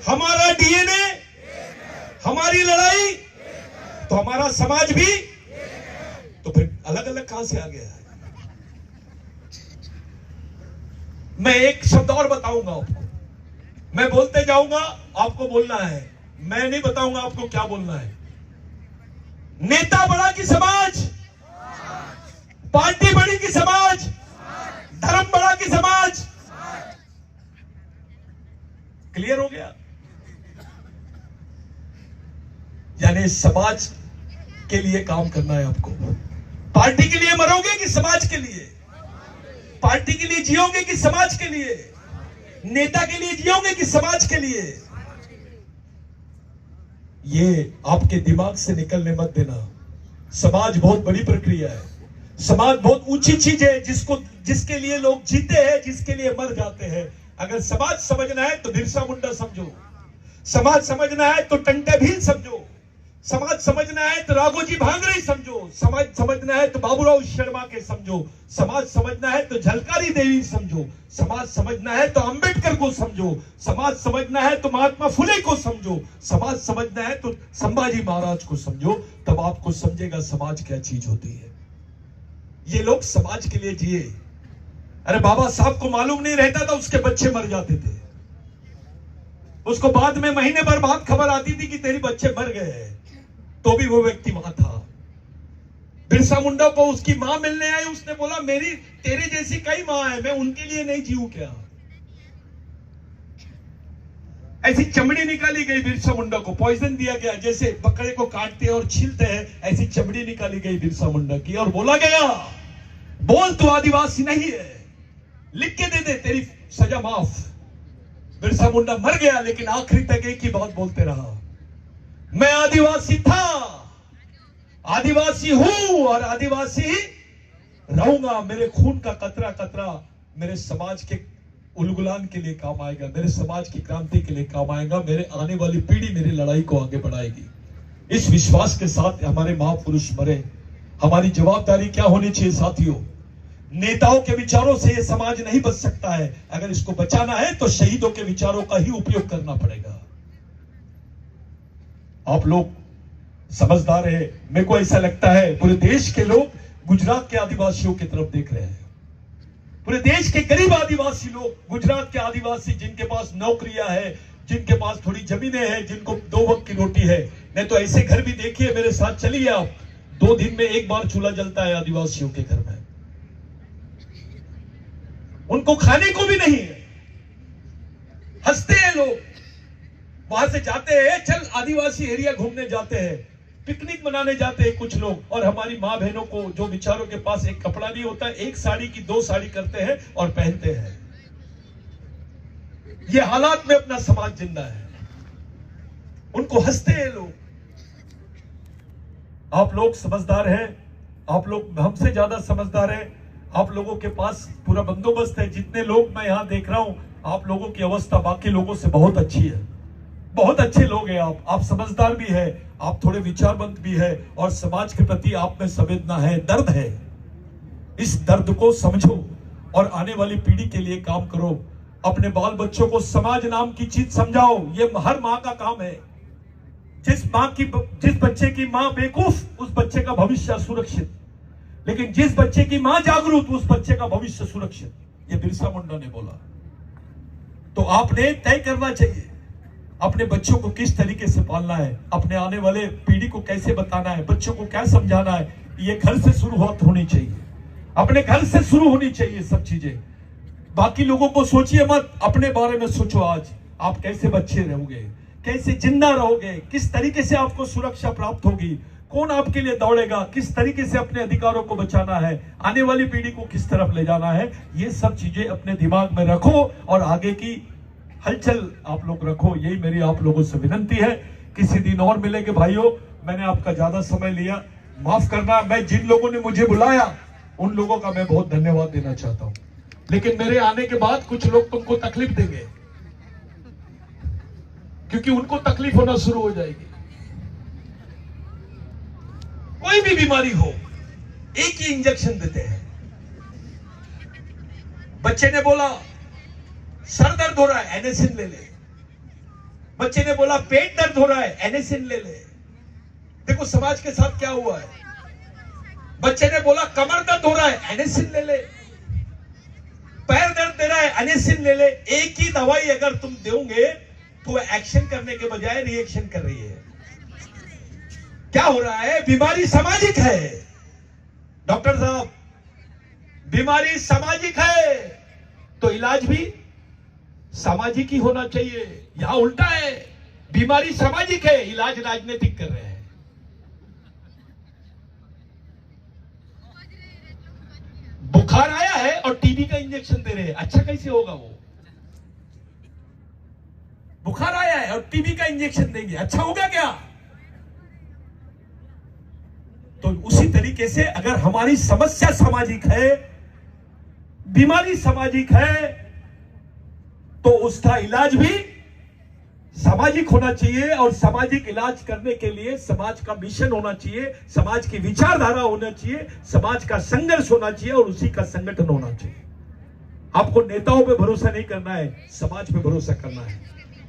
हमारा डीएनए, हमारी लड़ाई, तो हमारा समाज भी, तो फिर अलग अलग कहां से आ गया है? मैं एक शब्द और बताऊंगा आपको, मैं बोलते जाऊंगा, आपको बोलना है, मैं नहीं बताऊंगा आपको क्या बोलना है। नेता बड़ा कि समाज, पार्टी बड़ी कि समाज, धर्म बड़ा कि समाज? क्लियर हो गया? यानी समाज के लिए काम करना है आपको। पार्टी के लिए मरोगे कि समाज के लिए? पार्टी के लिए जियोगे कि समाज के लिए? नेता के लिए जियोगे कि समाज के लिए? ये आपके दिमाग से निकलने मत देना। समाज बहुत बड़ी प्रक्रिया है, समाज बहुत ऊंची चीज है, जिसके लिए लोग जीते हैं, जिसके लिए मर जाते हैं। अगर समाज समझना है तो बिरसा मुंडा समझो, समाज समझना है तो टंटे भील समझो, समाज समझना है तो राघोजी भांगरे समझो, समाज समझना है तो बाबूराव शर्मा के समझो, समाज समझना है तो झलकारी देवी समझो, समाज समझना है तो अंबेडकर को समझो, समाज समझना है तो महात्मा फुले को समझो, समाज समझना है तो संभाजी महाराज को समझो। तब आपको समझेगा समाज क्या चीज होती है। ये लोग समाज के लिए जिए। अरे बाबा साहब को मालूम नहीं रहता था, उसके बच्चे मर जाते थे, उसको बाद में महीने भर बाद खबर आती थी कि तेरे बच्चे मर गए हैं, तो भी वो व्यक्ति वहां था। बिरसा मुंडा को उसकी मां मिलने आई, उसने बोला मेरी तेरे जैसी कई मां है, मैं उनके लिए नहीं जीऊं क्या? ऐसी चमड़ी निकाली गई बिरसा मुंडा को, पॉइजन दिया गया, जैसे बकरे को काटते हैं और छीलते हैं, ऐसी चमड़ी निकाली गई बिरसा मुंडा की, और बोला गया बोल तू आदिवासी नहीं है, लिख के दे दे तेरी सजा माफ। बिरसा मुंडा मर गया, लेकिन आखिरी तक एक ही बात बोलते रहा, मैं आदिवासी था, आदिवासी हूं और आदिवासी ही रहूंगा। मेरे खून का कतरा कतरा मेरे समाज के उलगुलान के लिए काम आएगा, मेरे समाज की क्रांति के लिए काम आएगा, मेरे आने वाली पीढ़ी मेरी लड़ाई को आगे बढ़ाएगी। इस विश्वास के साथ हमारे महापुरुष मरे। हमारी जवाबदारी क्या होनी चाहिए साथियों? नेताओं के विचारों से यह समाज नहीं बच सकता है। अगर इसको बचाना है तो शहीदों के विचारों का ही उपयोग करना पड़ेगा। आप लोग समझदार है, मेरे को ऐसा लगता है पूरे देश के लोग गुजरात के आदिवासियों की तरफ देख रहे हैं। पूरे देश के गरीब आदिवासी लोग, गुजरात के आदिवासी जिनके पास नौकरियां है, जिनके पास थोड़ी जमीनें हैं, जिनको 2 वक्त की रोटी है, नहीं तो ऐसे घर भी देखिए, मेरे साथ चलिए आप, 2 दिन में 1 बार चूल्हा जलता है आदिवासियों के घर में, उनको खाने को भी नहीं है। हंसते हैं लोग, वहां से जाते हैं, चल आदिवासी एरिया घूमने जाते हैं, पिकनिक मनाने जाते हैं कुछ लोग, और हमारी मां बहनों को जो बेचारों के पास एक कपड़ा नहीं होता, 1 साड़ी की 2 साड़ी करते हैं और पहनते हैं। ये हालात में अपना समाज जिंदा है, उनको हंसते हैं लोग। आप लोग समझदार हैं, आप लोग हमसे ज्यादा समझदार हैं, आप लोगों के पास पूरा बंदोबस्त है। जितने लोग मैं यहां देख रहा हूं, आप लोगों की अवस्था बाकी लोगों से बहुत अच्छी है। बहुत अच्छे लोग हैं आप समझदार भी है, आप थोड़े विचारवंत भी है और समाज के प्रति आप में संवेदना है, दर्द है। इस दर्द को समझो और आने वाली पीढ़ी के लिए काम करो। अपने बाल बच्चों को समाज नाम की चीज समझाओ, ये हर माँ का काम है। जिस बच्चे की माँ बेवकूफ, उस बच्चे का भविष्य सुरक्षित, लेकिन जिस बच्चे की माँ जागरूक, उस बच्चे का भविष्य सुरक्षित। ये बिरसा मुंडा ने बोला। तो आपने तय करना चाहिए अपने बच्चों को किस तरीके से पालना है, अपने आने वाले पीढ़ी को कैसे बताना है, बच्चों को क्या समझाना है। ये घर से शुरुआत होनी चाहिए, अपने घर से शुरू होनी चाहिए सब चीजें। बाकी लोगों को सोचिए मत, अपने बारे में सोचो। आज आप कैसे बच्चे रहोगे, कैसे जिंदा रहोगे, किस तरीके से आपको सुरक्षा प्राप्त होगी, कौन आपके लिए दौड़ेगा, किस तरीके से अपने अधिकारों को बचाना है, आने वाली पीढ़ी को किस तरफ ले जाना है। ये सब चीजें अपने दिमाग में रखो और आगे की हलचल आप लोग रखो। यही मेरी आप लोगों से विनती है। किसी दिन और मिलेंगे भाइयों। मैंने आपका ज्यादा समय लिया, माफ करना। मैं जिन लोगों ने मुझे बुलाया उन लोगों का मैं बहुत धन्यवाद देना चाहता हूं, लेकिन मेरे आने के बाद कुछ लोग तुमको तकलीफ देंगे, क्योंकि उनको तकलीफ होना शुरू हो जाएगी। कोई भी बीमारी हो, एक ही इंजेक्शन देते हैं। बच्चे ने बोला सर दर्द हो रहा है, एनेसिन ले ले। बच्चे ने बोला पेट दर्द हो रहा है, एनेसिन ले ले। देखो समाज के साथ क्या हुआ है। बच्चे ने बोला कमर दर्द हो रहा है, एनेसिन ले ले। पैर दर्द दे रहा है, एनेसिन ले ले। एक ही दवाई अगर तुम दोगे तो एक्शन करने के बजाय रिएक्शन कर रही है। क्या हो रहा है? बीमारी सामाजिक है डॉक्टर साहब, बीमारी सामाजिक है तो इलाज भी सामाजिक ही होना चाहिए। यहां उल्टा है, बीमारी सामाजिक है, इलाज राजनीतिक कर रहे हैं। बुखार आया है और टीबी का इंजेक्शन दे रहे हैं, अच्छा कैसे होगा वो? बुखार आया है और टीबी का इंजेक्शन देंगे, अच्छा होगा क्या? तो उसी तरीके से अगर हमारी समस्या सामाजिक है, बीमारी सामाजिक है, तो उसका इलाज भी सामाजिक होना चाहिए। और सामाजिक इलाज करने के लिए समाज का मिशन होना चाहिए, समाज की विचारधारा होना चाहिए, समाज का संघर्ष होना चाहिए और उसी का संगठन होना चाहिए। आपको नेताओं पे भरोसा नहीं करना है, समाज पे भरोसा करना है।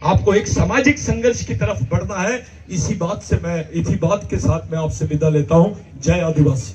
आपको एक सामाजिक संघर्ष की तरफ बढ़ना है। इसी बात के साथ मैं आपसे विदा लेता हूं। जय आदिवासी।